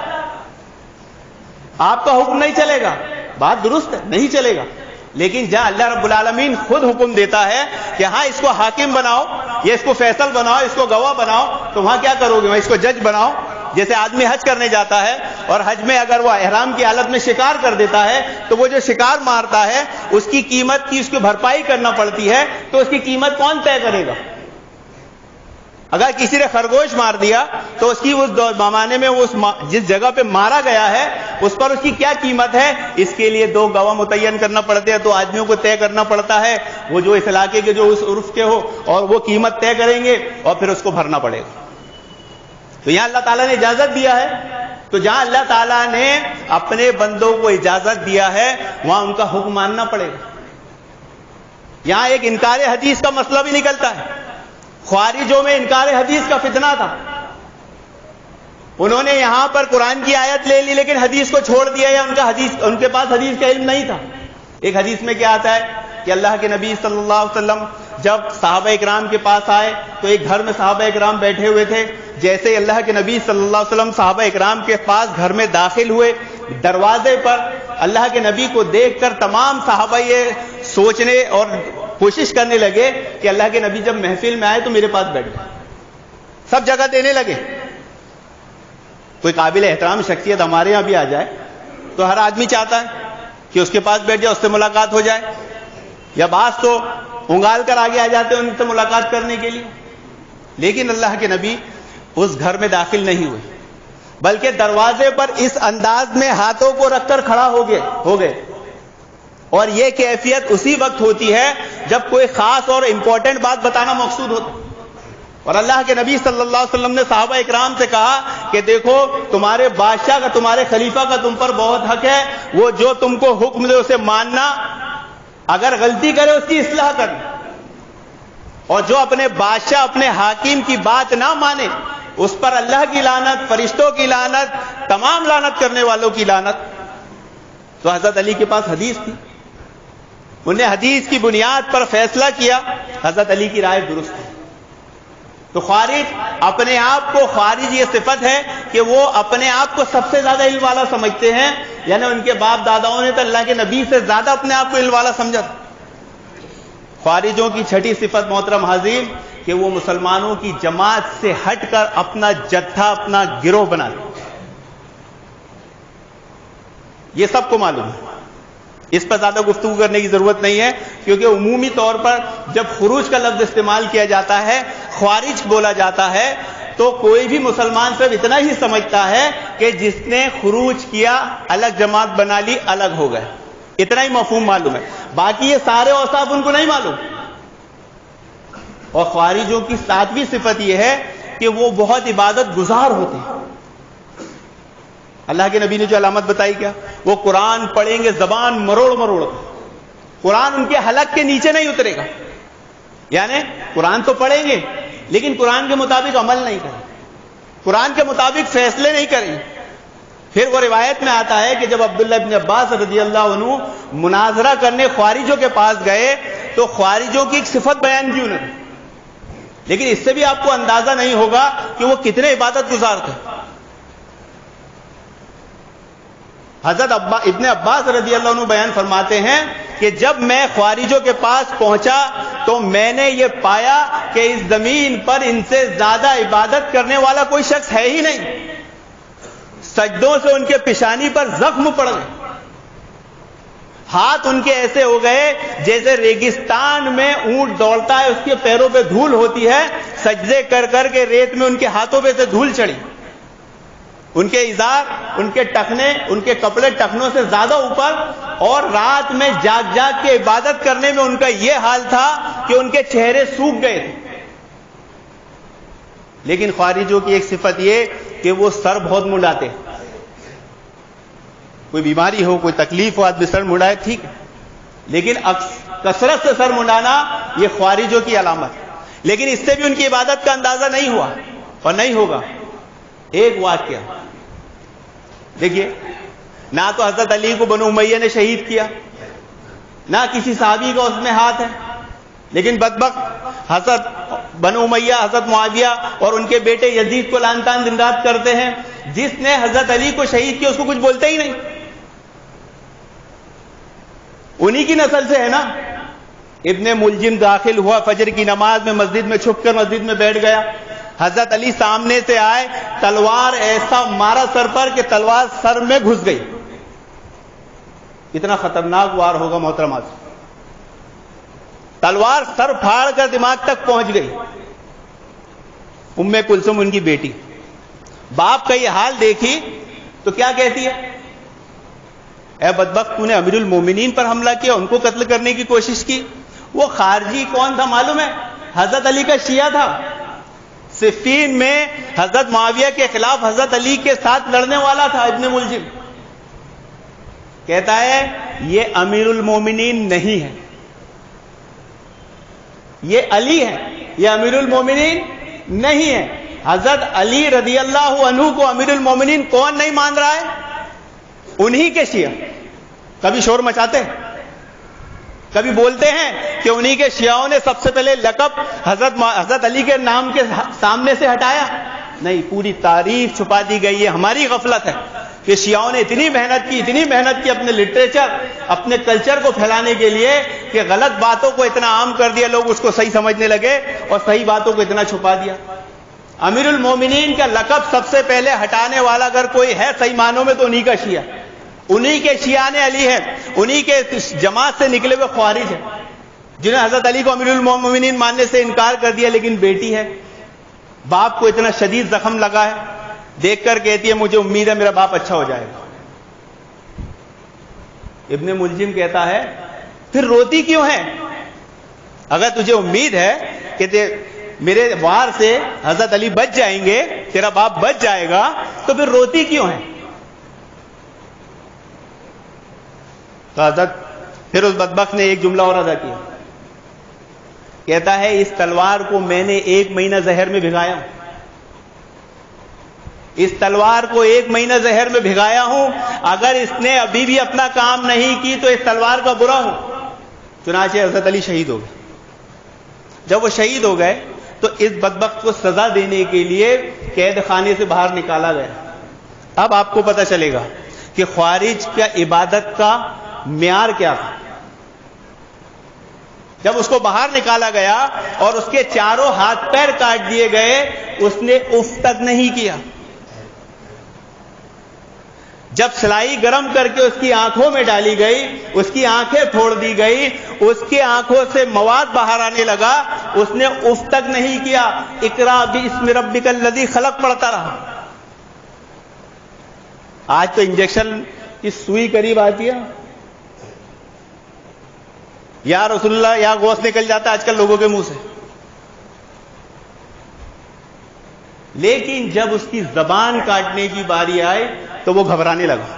آپ کا حکم نہیں چلے گا. بات درست ہے, نہیں چلے گا, لیکن جہاں اللہ رب العالمین خود حکم دیتا ہے کہ ہاں اس کو حاکم بناؤ, یا اس کو فیصل بناؤ, اس کو گواہ بناؤ, تو وہاں کیا کرو گے؟ وہاں اس کو جج بناؤ. جیسے آدمی حج کرنے جاتا ہے اور حج میں اگر وہ احرام کی حالت میں شکار کر دیتا ہے تو وہ جو شکار مارتا ہے اس کی قیمت کی اس کو بھرپائی کرنا پڑتی ہے, تو اس کی قیمت کون طے کرے گا؟ اگر کسی نے خرگوش مار دیا تو اس کی اس زمانے میں جس جگہ پہ مارا گیا ہے اس پر اس کی کیا قیمت ہے؟ اس کے لیے 2 گواہ متعین کرنا پڑتے ہیں, 2 آدمیوں کو طے کرنا پڑتا ہے, وہ جو اس علاقے کے جو اس عرف کے ہو, اور وہ قیمت طے کریں گے اور پھر اس کو بھرنا پڑے گا. تو یہاں اللہ تعالیٰ نے اجازت دیا ہے, تو جہاں اللہ تعالیٰ نے اپنے بندوں کو اجازت دیا ہے وہاں ان کا حکم ماننا پڑے گا. یہاں ایک انکار حدیث کا مسئلہ بھی نکلتا ہے. خوارجوں میں انکار حدیث کا فتنہ تھا. انہوں نے یہاں پر قرآن کی آیت لے لی لیکن حدیث کو چھوڑ دیا, یا ان کے پاس حدیث کا علم نہیں تھا. ایک حدیث میں کیا آتا ہے کہ اللہ کے نبی صلی اللہ علیہ وسلم جب صحابہ اکرام کے پاس آئے تو ایک گھر میں صحابہ اکرام بیٹھے ہوئے تھے. جیسے اللہ کے نبی صلی اللہ علیہ وسلم صحابہ اکرام کے پاس گھر میں داخل ہوئے, دروازے پر اللہ کے نبی کو دیکھ کر تمام صحابہ یہ سوچنے اور کوشش کرنے لگے کہ اللہ کے نبی جب محفل میں آئے تو میرے پاس بیٹھ گئے. سب جگہ دینے لگے. کوئی قابل احترام شخصیت ہمارے یہاں بھی آ جائے تو ہر آدمی چاہتا ہے کہ اس کے پاس بیٹھ جائے, اس سے ملاقات ہو جائے, یا بعض تو انگال کر آگے آ جاتے ہیں ان سے ملاقات کرنے کے لیے. لیکن اللہ کے نبی اس گھر میں داخل نہیں ہوئے, بلکہ دروازے پر اس انداز میں ہاتھوں کو رکھ کر کھڑا ہو گئے. اور یہ کیفیت اسی وقت ہوتی ہے جب کوئی خاص اور امپورٹنٹ بات بتانا مقصود ہوتا. اور اللہ کے نبی صلی اللہ علیہ وسلم نے صحابہ اکرام سے کہا کہ دیکھو تمہارے بادشاہ کا, تمہارے خلیفہ کا تم پر بہت حق ہے, وہ جو تم کو حکم دے اسے ماننا, اگر غلطی کرے اس کی اصلاح کرنا, اور جو اپنے بادشاہ اپنے حاکم کی بات نہ مانے اس پر اللہ کی لعنت, فرشتوں کی لعنت, تمام لعنت کرنے والوں کی لعنت. تو حضرت علی کے پاس حدیث تھی, انہوں نے حدیث کی بنیاد پر فیصلہ کیا, حضرت علی کی رائے درست ہے. تو خارج اپنے آپ کو, خارج یہ صفت ہے کہ وہ اپنے آپ کو سب سے زیادہ علم والا سمجھتے ہیں, یعنی ان کے باپ داداؤں نے تو اللہ کے نبی سے زیادہ اپنے آپ کو علم والا سمجھا. خارجوں کی چھٹی صفت محترم حاضرین کہ وہ مسلمانوں کی جماعت سے ہٹ کر اپنا جتھا, اپنا گروہ بنا لیں. یہ سب کو معلوم ہے, اس پر زیادہ گفتگو کرنے کی ضرورت نہیں ہے, کیونکہ عمومی طور پر جب خروج کا لفظ استعمال کیا جاتا ہے, خوارج بولا جاتا ہے, تو کوئی بھی مسلمان صرف اتنا ہی سمجھتا ہے کہ جس نے خروج کیا, الگ جماعت بنا لی, الگ ہو گئے, اتنا ہی مفہوم معلوم ہے. باقی یہ سارے اوصاف ان کو نہیں معلوم. اور خوارجوں کی 7ویں صفت یہ ہے کہ وہ بہت عبادت گزار ہوتے ہیں. اللہ کے نبی نے جو علامت بتائی کیا, وہ قرآن پڑھیں گے زبان مروڑ مروڑ, قرآن ان کے حلق کے نیچے نہیں اترے گا. یعنی قرآن تو پڑھیں گے لیکن قرآن کے مطابق عمل نہیں کریں, قرآن کے مطابق فیصلے نہیں کریں. پھر وہ روایت میں آتا ہے کہ جب عبداللہ ابن عباس رضی اللہ عنہ مناظرہ کرنے خوارجوں کے پاس گئے تو خوارجوں کی ایک صفت بیان کی انہوں نے, لیکن اس سے بھی آپ کو اندازہ نہیں ہوگا کہ وہ کتنے عبادت گزار تھے. حضرت ابن عباس رضی اللہ عنہ بیان فرماتے ہیں کہ جب میں خوارجوں کے پاس پہنچا تو میں نے یہ پایا کہ اس زمین پر ان سے زیادہ عبادت کرنے والا کوئی شخص ہے ہی نہیں. سجدوں سے ان کے پیشانی پر زخم پڑ گئے, ہاتھ ان کے ایسے ہو گئے جیسے ریگستان میں اونٹ دوڑتا ہے, اس کے پیروں پہ دھول ہوتی ہے, سجدے کر کر کے ریت میں ان کے ہاتھوں پہ سے دھول چڑھی. ان کے ازار, ان کے ٹخنے, ان کے کپڑے ٹخنوں سے زیادہ اوپر, اور رات میں جاگ جاگ کے عبادت کرنے میں ان کا یہ حال تھا کہ ان کے چہرے سوکھ گئے تھے. لیکن خوارجوں کی ایک صفت یہ کہ وہ سر بہت منڈاتے. کوئی بیماری ہو, کوئی تکلیف ہو, آدمی سر منڈائے ٹھیک ہے, لیکن کثرت سے سر منڈانا یہ خوارجوں کی علامت. لیکن اس سے بھی ان کی عبادت کا اندازہ نہیں ہوا اور نہیں ہوگا. ایک واقعہ دیکھیے, نہ تو حضرت علی کو بنو امیہ نے شہید کیا، نہ کسی صحابی کا اس میں ہاتھ ہے، لیکن بدبخت حضرت بنو امیہ، حضرت معاویہ اور ان کے بیٹے یزید کو لعن طعن دن رات کرتے ہیں. جس نے حضرت علی کو شہید کیا اس کو کچھ بولتے ہی نہیں. انہی کی نسل سے ہے نا. ابن ملجم داخل ہوا فجر کی نماز میں، مسجد میں چھپ کر مسجد میں بیٹھ گیا. حضرت علی سامنے سے آئے، تلوار ایسا مارا سر پر کہ تلوار سر میں گھس گئی. اتنا خطرناک وار ہوگا محترمات. تلوار سر پھاڑ کر دماغ تک پہنچ گئی. ام کلثوم ان کی بیٹی باپ کا یہ حال دیکھی تو کیا کہتی ہے؟ اے بدبخت، تو نے امیر المومنین پر حملہ کیا، ان کو قتل کرنے کی کوشش کی. وہ خارجی کون تھا معلوم ہے؟ حضرت علی کا شیعہ تھا. صفین میں حضرت معاویہ کے خلاف حضرت علی کے ساتھ لڑنے والا تھا ابن ملجم. کہتا ہے یہ امیر المومنین نہیں ہے، یہ علی ہے، یہ امیر المومنین نہیں ہے. حضرت علی رضی اللہ عنہ کو امیر المومنین کون نہیں مان رہا ہے؟ انہی کے شیعہ. کبھی شور مچاتے ہیں، کبھی بولتے ہیں کہ انہی کے شیعوں نے سب سے پہلے لقب حضرت علی کے نام کے سامنے سے ہٹایا. نہیں، پوری تاریخ چھپا دی گئی ہے. ہماری غفلت ہے کہ شیعوں نے اتنی محنت کی اپنے لٹریچر، اپنے کلچر کو پھیلانے کے لیے کہ غلط باتوں کو اتنا عام کر دیا، لوگ اس کو صحیح سمجھنے لگے اور صحیح باتوں کو اتنا چھپا دیا. امیر المومنین کا لقب سب سے پہلے ہٹانے والا اگر کوئی ہے صحیح معنوں میں تو انہی کا شیعہ. انہی کے شیعہ نے علی ہے، انہی کے جماعت سے نکلے ہوئے خوارج ہیں جنہیں حضرت علی کو امیر المومنین ماننے سے انکار کر دیا. لیکن بیٹی ہے، باپ کو اتنا شدید زخم لگا ہے، دیکھ کر کہتی ہے مجھے امید ہے میرا باپ اچھا ہو جائے گا. ابن ملجم کہتا ہے پھر روتی کیوں ہے؟ اگر تجھے امید ہے کہ میرے وار سے حضرت علی بچ جائیں گے، تیرا باپ بچ جائے گا، تو پھر روتی کیوں ہے؟ تو حضرت پھر اس بدبخت نے ایک جملہ اور ادا کیا. کہتا ہے اس تلوار کو میں نے 1 مہینہ زہر میں بھگایا ہوں. اس تلوار کو 1 مہینہ زہر میں بھگایا ہوں. اگر اس نے ابھی بھی اپنا کام نہیں کی تو اس تلوار کا برا ہوں. چنانچہ حضرت علی شہید ہو گئے. جب وہ شہید ہو گئے تو اس بدبخت کو سزا دینے کے لیے قید خانے سے باہر نکالا گیا. اب آپ کو پتہ چلے گا کہ خوارج کا عبادت کا معیار کیا تھا. جب اس کو باہر نکالا گیا اور اس کے چاروں ہاتھ پیر کاٹ دیے گئے، اس نے اف تک نہیں کیا. جب سلائی گرم کر کے اس کی آنکھوں میں ڈالی گئی، اس کی آنکھیں پھوڑ دی گئی، اس کی آنکھوں سے مواد باہر آنے لگا، اس نے اف تک نہیں کیا. اقرا باسم ربک الذی خلق پڑھتا رہا. آج تو انجیکشن کی سوئی قریب آتی ہے، یا رسول اللہ یا غوث نکل جاتا ہے آج کل لوگوں کے منہ سے. لیکن جب اس کی زبان کاٹنے کی باری آئی تو وہ گھبرانے لگا.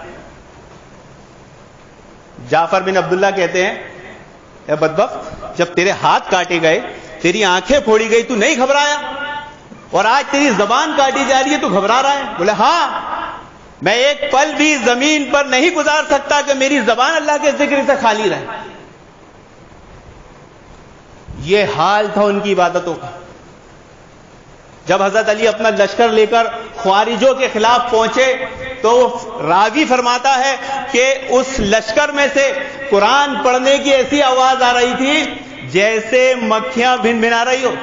جعفر بن عبداللہ کہتے ہیں اے بدبخت، جب تیرے ہاتھ کاٹے گئے، تیری آنکھیں پھوڑی گئی، تو نہیں گھبرایا؟ اور آج تیری زبان کاٹی جا رہی ہے تو گھبرا رہا ہے؟ بولے ہاں، میں ایک پل بھی زمین پر نہیں گزار سکتا کہ میری زبان اللہ کے ذکر سے خالی رہے. یہ حال تھا ان کی عبادتوں کا. جب حضرت علی اپنا لشکر لے کر خوارجوں کے خلاف پہنچے تو راوی فرماتا ہے کہ اس لشکر میں سے قرآن پڑھنے کی ایسی آواز آ رہی تھی جیسے مکھیاں بھن بھنا رہی ہو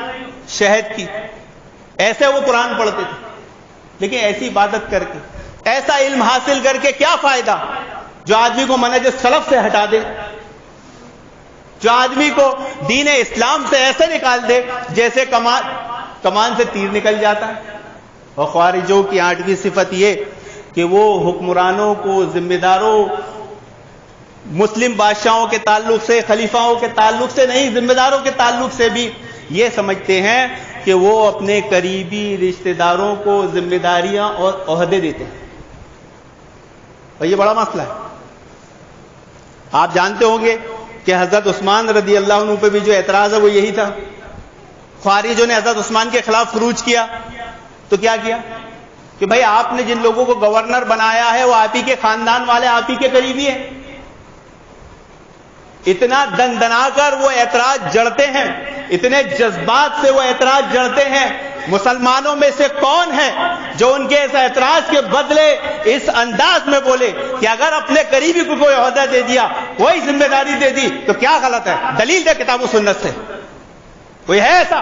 شہد کی. ایسے وہ قرآن پڑھتے تھے. لیکن ایسی عبادت کر کے، ایسا علم حاصل کر کے کیا فائدہ جو آدمی کو منہج سلف سے ہٹا دے، جو آدمی کو دین اسلام سے ایسے نکال دے جیسے کمان سے تیر نکل جاتا ہے. اور خوارجوں کی 8ویں صفت یہ کہ وہ حکمرانوں کو، ذمہ داروں، مسلم بادشاہوں کے تعلق سے، خلیفاؤں کے تعلق سے نہیں، ذمہ داروں کے تعلق سے بھی یہ سمجھتے ہیں کہ وہ اپنے قریبی رشتہ داروں کو ذمہ داریاں اور عہدے دیتے ہیں. اور یہ بڑا مسئلہ ہے. آپ جانتے ہوں گے کہ حضرت عثمان رضی اللہ عنہ پہ بھی جو اعتراض ہے وہ یہی تھا. خوارجوں نے حضرت عثمان کے خلاف خروج کیا تو کیا کیا؟ کہ بھائی آپ نے جن لوگوں کو گورنر بنایا ہے وہ آپ ہی کے خاندان والے، آپ ہی کے قریبی ہیں. اتنا دندنا کر وہ اعتراض جڑتے ہیں، اتنے جذبات سے وہ اعتراض جڑتے ہیں. مسلمانوں میں سے کون ہے جو ان کے اس اعتراض کے بدلے اس انداز میں بولے کہ اگر اپنے قریبی کو کوئی عہدہ دے دیا، کوئی ذمہ داری دے دی تو کیا غلط ہے؟ دلیل دے کتاب و سنت سے. کوئی ہے ایسا؟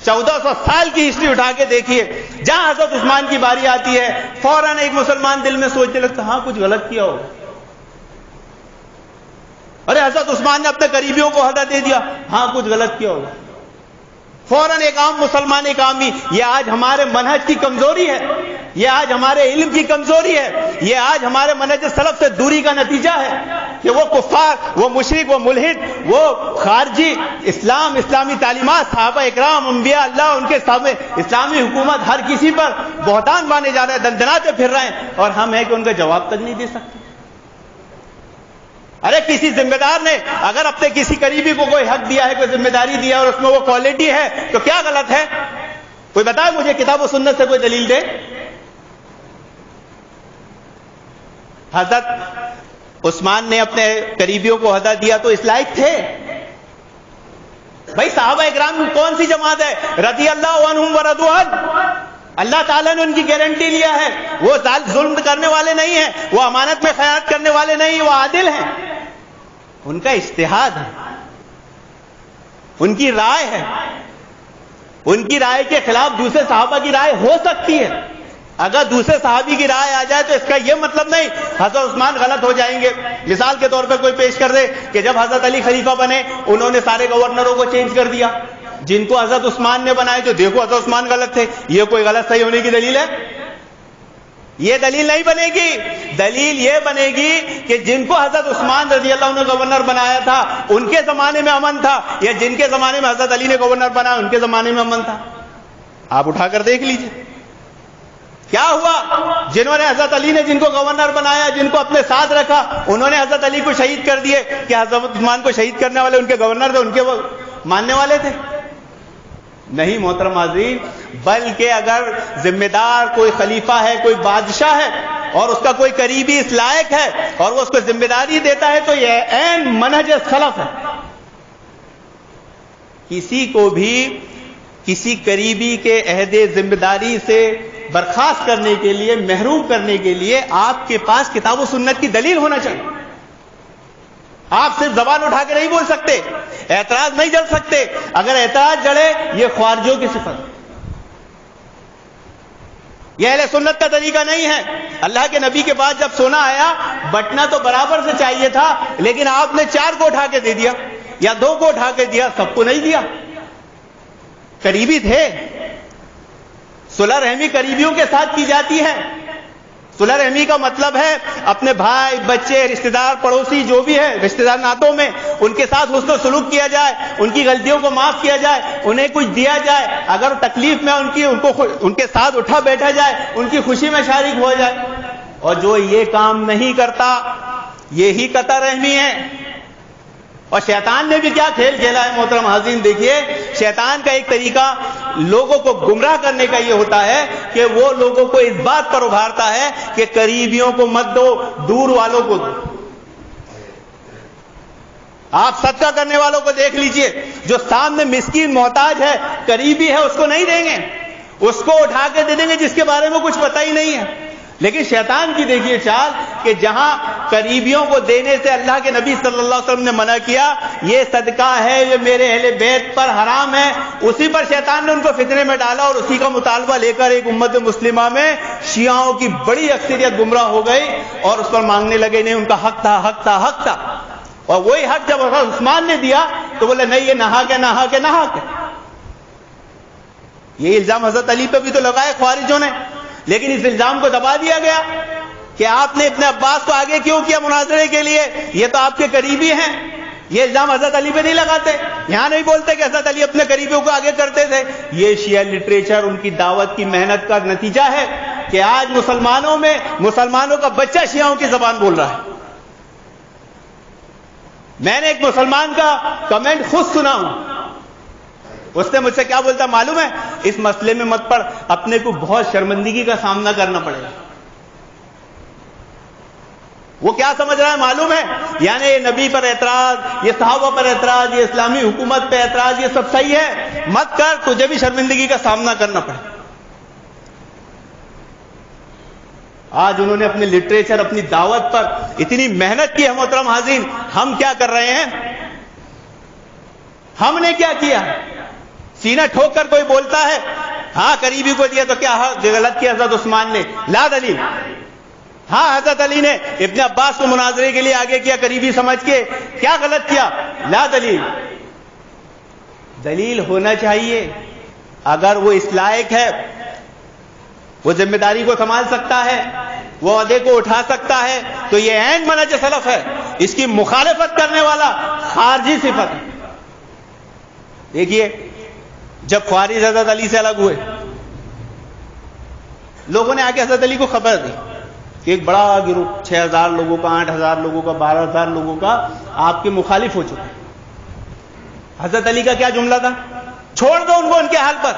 1400 سال کی ہسٹری اٹھا کے دیکھیے، جہاں حضرت عثمان کی باری آتی ہے فوراً ایک مسلمان دل میں سوچنے لگتا ہاں کچھ غلط کیا ہوگا. ارے حضرت عثمان نے اپنے قریبیوں کو عہدہ دے دیا، ہاں کچھ غلط کیا ہوگا. فوراً ایک عام مسلمان، ایک عامی. یہ آج ہمارے منہج کی کمزوری ہے، یہ آج ہمارے علم کی کمزوری ہے، یہ آج ہمارے منہج سلف سے دوری کا نتیجہ ہے کہ وہ کفار، وہ مشرک، وہ ملحد، وہ خارجی اسلامی تعلیمات، صحابہ اکرام، انبیاء اللہ، ان کے سامنے اسلامی حکومت، ہر کسی پر بہتان بانے جا رہے ہیں، دندناتے پھر رہے ہیں، اور ہم ہیں کہ ان کا جواب تک نہیں دے سکتے. ارے کسی ذمہ دار نے اگر اپنے کسی قریبی کو کوئی حق دیا ہے، کوئی ذمہ داری دیا ہے اور اس میں وہ کوالٹی ہے تو کیا غلط ہے؟ کوئی بتائے مجھے کتاب و سنت سے کوئی دلیل دے. حضرت عثمان نے اپنے قریبیوں کو عہدہ دیا تو اس لائق تھے. بھائی صحابہ اکرام کون سی جماعت ہے؟ رضی اللہ عنہم ورضوا عنہ. اللہ تعالیٰ نے ان کی گارنٹی لیا ہے، وہ ظلم کرنے والے نہیں ہیں، وہ امانت میں خیانت کرنے والے نہیں، وہ عادل ہیں. ان کا اجتہاد ہے، ان کی رائے ہے، ان کی رائے کے خلاف دوسرے صحابہ کی رائے ہو سکتی ہے. اگر دوسرے صحابی کی رائے آ جائے تو اس کا یہ مطلب نہیں حضرت عثمان غلط ہو جائیں گے. مثال کے طور پہ کوئی پیش کر دے کہ جب حضرت علی خلیفہ بنے انہوں نے سارے گورنروں کو چینج کر دیا، جن کو حضرت عثمان نے بنائے تو دیکھو حضرت عثمان غلط تھے. یہ کوئی غلط صحیح ہونے کی دلیل ہے؟ یہ دلیل نہیں بنے گی. دلیل یہ بنے گی کہ جن کو حضرت عثمان رضی اللہ عنہ نے گورنر بنایا تھا ان کے زمانے میں امن تھا، یا جن کے زمانے میں حضرت علی نے گورنر بنایا ان کے زمانے میں امن تھا. آپ اٹھا کر دیکھ لیجئے کیا ہوا. جنہوں نے حضرت علی نے جن کو گورنر بنایا، جن کو اپنے ساتھ رکھا، انہوں نے حضرت علی کو شہید کر دیے. کہ حضرت عثمان کو شہید کرنے والے ان کے گورنر تھے، ان کے وہ ماننے والے تھے؟ نہیں محترم حاضرین، بلکہ اگر ذمہ دار کوئی خلیفہ ہے، کوئی بادشاہ ہے اور اس کا کوئی قریبی اس لائق ہے اور وہ اس کو ذمہ داری دیتا ہے تو یہ عین منہج سلف ہے. کسی کو بھی کسی قریبی کے عہد ذمہ داری سے برخاست کرنے کے لیے، محروم کرنے کے لیے آپ کے پاس کتاب و سنت کی دلیل ہونا چاہیے. آپ صرف زبان اٹھا کے نہیں بول سکتے، اعتراض نہیں جڑ سکتے. اگر اعتراض جڑے یہ خوارجوں کی صفت، یہ اہل سنت کا طریقہ نہیں ہے. اللہ کے نبی کے بعد جب سونا آیا بٹنا تو برابر سے چاہیے تھا، لیکن آپ نے 4 کو اٹھا کے دے دیا یا 2 کو اٹھا کے دیا، سب کو نہیں دیا. قریبی تھے، صلح رحمی قریبیوں کے ساتھ کی جاتی ہے. صلح رحمی کا مطلب ہے اپنے بھائی، بچے، رشتہ دار، پڑوسی جو بھی ہے رشتہ دار ناتوں میں، ان کے ساتھ حسن و سلوک کیا جائے، ان کی غلطیوں کو معاف کیا جائے، انہیں کچھ دیا جائے، اگر تکلیف میں ان کے ساتھ اٹھا بیٹھا جائے، ان کی خوشی میں شریک ہو جائے. اور جو یہ کام نہیں کرتا یہی قطع رحمی ہے. اور شیطان نے بھی کیا کھیل کھیلا ہے محترم حاضرین. دیکھیے شیطان کا ایک طریقہ لوگوں کو گمراہ کرنے کا یہ ہوتا ہے کہ وہ لوگوں کو اس بات پر ابھارتا ہے کہ قریبیوں کو مت دو، دور والوں کو دو. آپ صدقہ کرنے والوں کو دیکھ لیجئے، جو سامنے مسکین محتاج ہے، قریبی ہے، اس کو نہیں دیں گے، اس کو اٹھا کے دے دیں گے جس کے بارے میں کچھ پتہ ہی نہیں ہے. لیکن شیطان کی دیکھیے چال کہ جہاں قریبیوں کو دینے سے اللہ کے نبی صلی اللہ علیہ وسلم نے منع کیا، یہ صدقہ ہے، یہ میرے اہل بیت پر حرام ہے، اسی پر شیطان نے ان کو فتنے میں ڈالا اور اسی کا مطالبہ لے کر ایک امت مسلمہ میں شیعوں کی بڑی اکثریت گمراہ ہو گئی اور اس پر مانگنے لگے نہیں، ان کا حق تھا، حق تھا، حق تھا. اور وہی حق جب حضرت عثمان نے دیا تو بولے نہیں یہ ناحق ہے، ناحق ہے، ناحق ہے. یہ الزام حضرت علی پہ بھی تو لگائے خوارجوں نے، لیکن اس الزام کو دبا دیا گیا کہ آپ نے ابن عباس کو آگے کیوں کیا مناظرے کے لیے، یہ تو آپ کے قریبی ہیں. یہ الزام حضرت علی پہ نہیں لگاتے، یہاں نہیں بولتے کہ حضرت علی اپنے قریبیوں کو آگے کرتے تھے. یہ شیعہ لٹریچر ان کی دعوت کی محنت کا نتیجہ ہے کہ آج مسلمانوں کا بچہ شیعوں کی زبان بول رہا ہے. میں نے ایک مسلمان کا کمنٹ خود سنا ہوں اس نے مجھ سے کیا بولتا معلوم ہے؟ اس مسئلے میں مت پڑھ، اپنے کو بہت شرمندگی کا سامنا کرنا پڑے گا۔ وہ کیا سمجھ رہا ہے معلوم ہے؟ یعنی یہ نبی پر اعتراض، یہ صحابہ پر اعتراض، یہ اسلامی حکومت پہ اعتراض، یہ سب صحیح ہے، مت کر، تجھے بھی شرمندگی کا سامنا کرنا پڑے۔ آج انہوں نے اپنے لٹریچر، اپنی دعوت پر اتنی محنت کی ہے محترم حاضرین، ہم کیا کر رہے ہیں؟ ہم نے کیا کیا؟ سینہ ٹھوک کر کوئی بولتا ہے ہاں قریبی کو دیا تو کیا غلط کیا حضرت عثمان نے؟ لا دلیل۔ ہاں حضرت علی نے ابن عباس کو مناظرے کے لیے آگے کیا قریبی سمجھ کے، کیا غلط کیا؟ لا دلیل۔ دلیل ہونا چاہیے، اگر وہ اس لائق ہے، وہ ذمہ داری کو سنبھال سکتا ہے، وہ عہدے کو اٹھا سکتا ہے، تو یہ عین منہج سلف ہے۔ اس کی مخالفت کرنے والا خارجی صفت ہے۔ دیکھیے جب خوارج حضرت علی سے الگ ہوئے، لوگوں نے آ کے حضرت علی کو خبر دی کہ ایک بڑا گروہ 6000 لوگوں کا، 8000 لوگوں کا، 12000 لوگوں کا آپ کے مخالف ہو چکا ہے۔ حضرت علی کا کیا جملہ تھا؟ چھوڑ دو ان کو ان کے حال پر،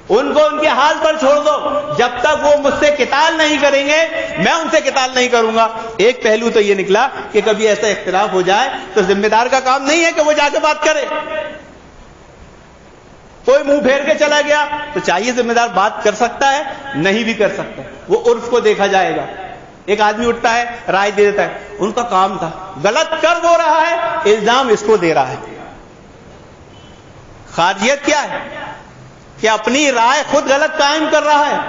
ان کو ان کے حال پر چھوڑ دو، جب تک وہ مجھ سے قتال نہیں کریں گے میں ان سے قتال نہیں کروں گا۔ ایک پہلو تو یہ نکلا کہ کبھی ایسا اختلاف ہو جائے تو ذمہ دار کا کام نہیں ہے کہ وہ جا کے بات کرے۔ کوئی منہ پھیر کے چلا گیا تو چاہیے ذمہ دار بات کر سکتا ہے، نہیں بھی کر سکتا، وہ عرف کو دیکھا جائے گا۔ ایک آدمی اٹھتا ہے رائے دے دیتا ہے، ان کا کام تھا، غلط کر وہ رہا ہے، الزام اس کو دے رہا ہے۔ خارجیت کیا ہے کہ اپنی رائے خود غلط قائم کر رہا ہے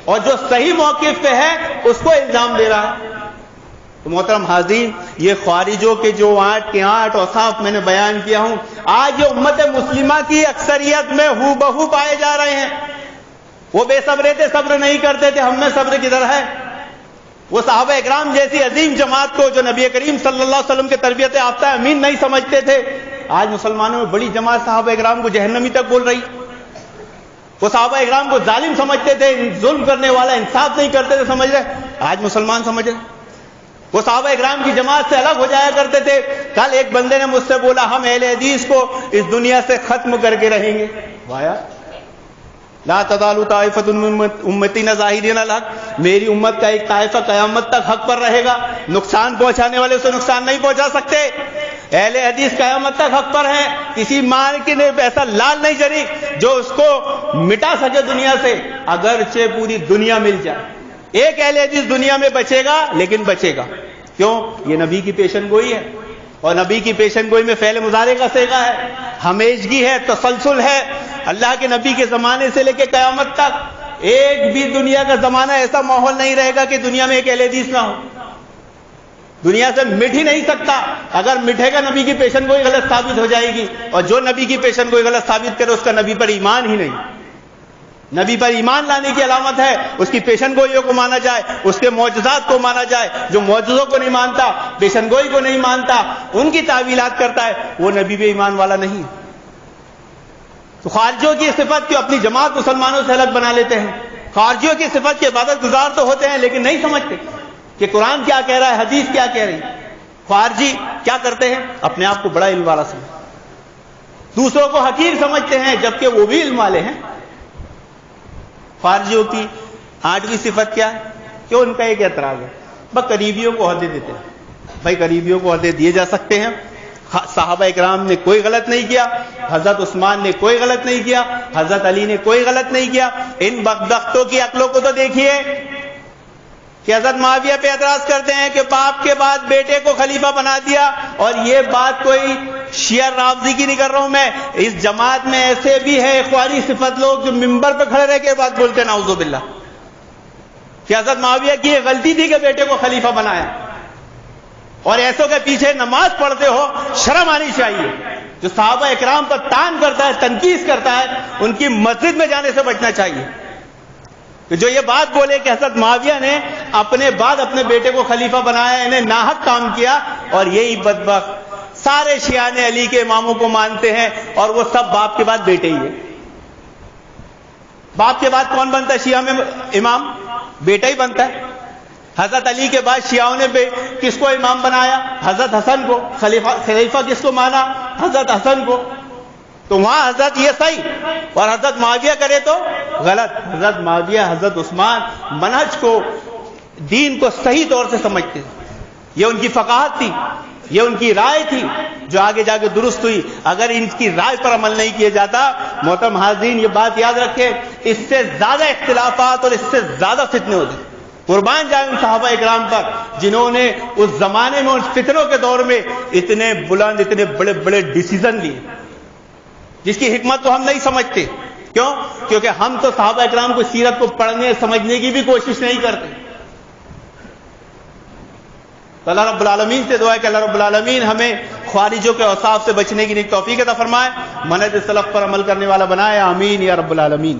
اور جو صحیح موقف پہ ہے اس کو الزام دے رہا ہے۔ تو محترم حاضرین، یہ خوارجوں کے جو 8 کے 8 اوصاف میں نے بیان کیا ہوں، آج یہ امت مسلمہ کی اکثریت میں ہو بہو پائے جا رہے ہیں۔ وہ بے صبرے تھے، صبر نہیں کرتے تھے، ہم میں صبر کدھر ہے؟ وہ صحابہ اکرام جیسی عظیم جماعت کو جو نبی کریم صلی اللہ علیہ وسلم کے تربیت یافتہ امین نہیں سمجھتے تھے، آج مسلمانوں میں بڑی جماعت صحابہ اکرام کو جہنمی تک بول رہی۔ وہ صحابہ اکرام کو ظالم سمجھتے تھے، ظلم کرنے والا، انصاف نہیں کرتے تھے، سمجھ رہے، آج مسلمان سمجھ رہے۔ وہ صحابہ اکرام کی جماعت سے الگ ہو جایا کرتے تھے۔ کل ایک بندے نے مجھ سے بولا ہم اہل حدیث کو اس دنیا سے ختم کر کے رہیں گے۔ وایا لا تزال طائفۃ من امتی ظاہرین الحق، میری امت کا ایک طائفہ قیامت تک حق پر رہے گا، نقصان پہنچانے والے اسے نقصان نہیں پہنچا سکتے۔ اہل حدیث قیامت تک حق پر ہے، کسی مار کے نے ایسا لال نہیں جری جو اس کو مٹا سکے دنیا سے، اگرچہ پوری دنیا مل جائے۔ ایک اہل حدیث دنیا میں بچے گا، لیکن بچے گا کیوں؟ یہ نبی کی پیشن گوئی ہے، اور نبی کی پیشن گوئی میں فعل مضارع کا صیغہ ہے، ہمیشگی ہے، تسلسل ہے۔ اللہ کے نبی کے زمانے سے لے کے قیامت تک ایک بھی دنیا کا زمانہ ایسا ماحول نہیں رہے گا کہ دنیا میں ایک اہل حدیث نہ ہو۔ دنیا سے مٹ ہی نہیں سکتا، اگر مٹے گا نبی کی پیشن گوئی غلط ثابت ہو جائے گی، اور جو نبی کی پیشن گوئی غلط ثابت کرے اس کا نبی پر ایمان ہی نہیں۔ نبی پر ایمان لانے کی علامت ہے اس کی پیشن گوئیوں کو مانا جائے، اس کے معجزات کو مانا جائے۔ جو معجزوں کو نہیں مانتا، پیشن گوئی کو نہیں مانتا، ان کی تعویلات کرتا ہے، وہ نبی پہ ایمان والا نہیں۔ تو خارجیوں کی صفت کو اپنی جماعت مسلمانوں سے الگ بنا لیتے ہیں۔ خارجیوں کی صفت کے عبادت گزار تو ہوتے ہیں لیکن نہیں سمجھتے کہ قرآن کیا کہہ رہا ہے، حدیث کیا کہہ رہی ہے۔ خارجی کیا کرتے ہیں؟ اپنے آپ کو بڑا علم والا سمجھتے، دوسروں کو حقیر سمجھتے ہیں جبکہ وہ بھی علم والے ہیں۔ خارجیوں کی 8ویں صفت کیا ہے کہ ان کا ایک اعتراض ہے، بس قریبیوں کو عہدے دیتے ہیں۔ بھائی قریبیوں کو عہدے دیے جا سکتے ہیں، صحابہ اکرام نے کوئی غلط نہیں کیا، حضرت عثمان نے کوئی غلط نہیں کیا، حضرت علی نے کوئی غلط نہیں کیا۔ ان بدبختوں کی عقلوں کو تو دیکھیے کہ حضرت معاویہ پہ اعتراض کرتے ہیں کہ باپ کے بعد بیٹے کو خلیفہ بنا دیا، اور یہ بات کوئی شیعہ رافضی کی نہیں کر رہا ہوں میں، اس جماعت میں ایسے بھی ہیں اخوانی صفت لوگ جو ممبر پہ کھڑے رہ کے بات بولتے ہیں نعوذ باللہ کہ حضرت معاویہ کی یہ غلطی تھی کہ بیٹے کو خلیفہ بنایا، اور ایسوں کے پیچھے نماز پڑھتے ہو، شرم آنی چاہیے۔ جو صحابہ اکرام پر تان کرتا ہے، تنقید کرتا ہے، ان کی مسجد میں جانے سے بچنا چاہیے۔ کہ جو یہ بات بولے کہ حضرت معاویہ نے اپنے بعد اپنے بیٹے کو خلیفہ بنایا، انہیں ناحق کام کیا، اور یہی بدبخت سارے شیعان علی کے اماموں کو مانتے ہیں، اور وہ سب باپ کے بعد بیٹے ہی ہیں۔ باپ کے بعد کون بنتا ہے شیعہ میں امام؟ بیٹا ہی بنتا ہے۔ حضرت علی کے بعد شیعوں نے کس کو امام بنایا؟ حضرت حسن کو۔ خلیفہ کس کو مانا؟ حضرت حسن کو۔ تو وہاں حضرت یہ صحیح اور حضرت معاویہ کرے تو غلط. حضرت معاویہ حضرت عثمان منہج کو دین کو صحیح طور سے سمجھتے. یہ ان کی فقاہت تھی, یہ ان کی رائے تھی جو آگے جا کے درست ہوئی. اگر ان کی رائے پر عمل نہیں کیا جاتا, محترم حاضرین یہ بات یاد رکھیں, اس سے زیادہ اختلافات اور اس سے زیادہ فتنے ہوتے. قربان جائیں ان صحابہ اکرام پر جنہوں نے اس زمانے میں, اس فتنوں کے دور میں اتنے بلند, اتنے بڑے بڑے ڈیسیزن لیے جس کی حکمت کو ہم نہیں سمجھتے. کیوں؟ کیونکہ ہم تو صحابہ اکرام کو سیرت کو پڑھنے سمجھنے کی بھی کوشش نہیں کرتے. تو اللہ رب العالمین سے دعا ہے کہ اللہ رب العالمین ہمیں خوارجوں کے اوصاف سے بچنے کی توفیق عطا فرمائے, منہج سلف پر عمل کرنے والا بنائے. آمین یا رب العالمین.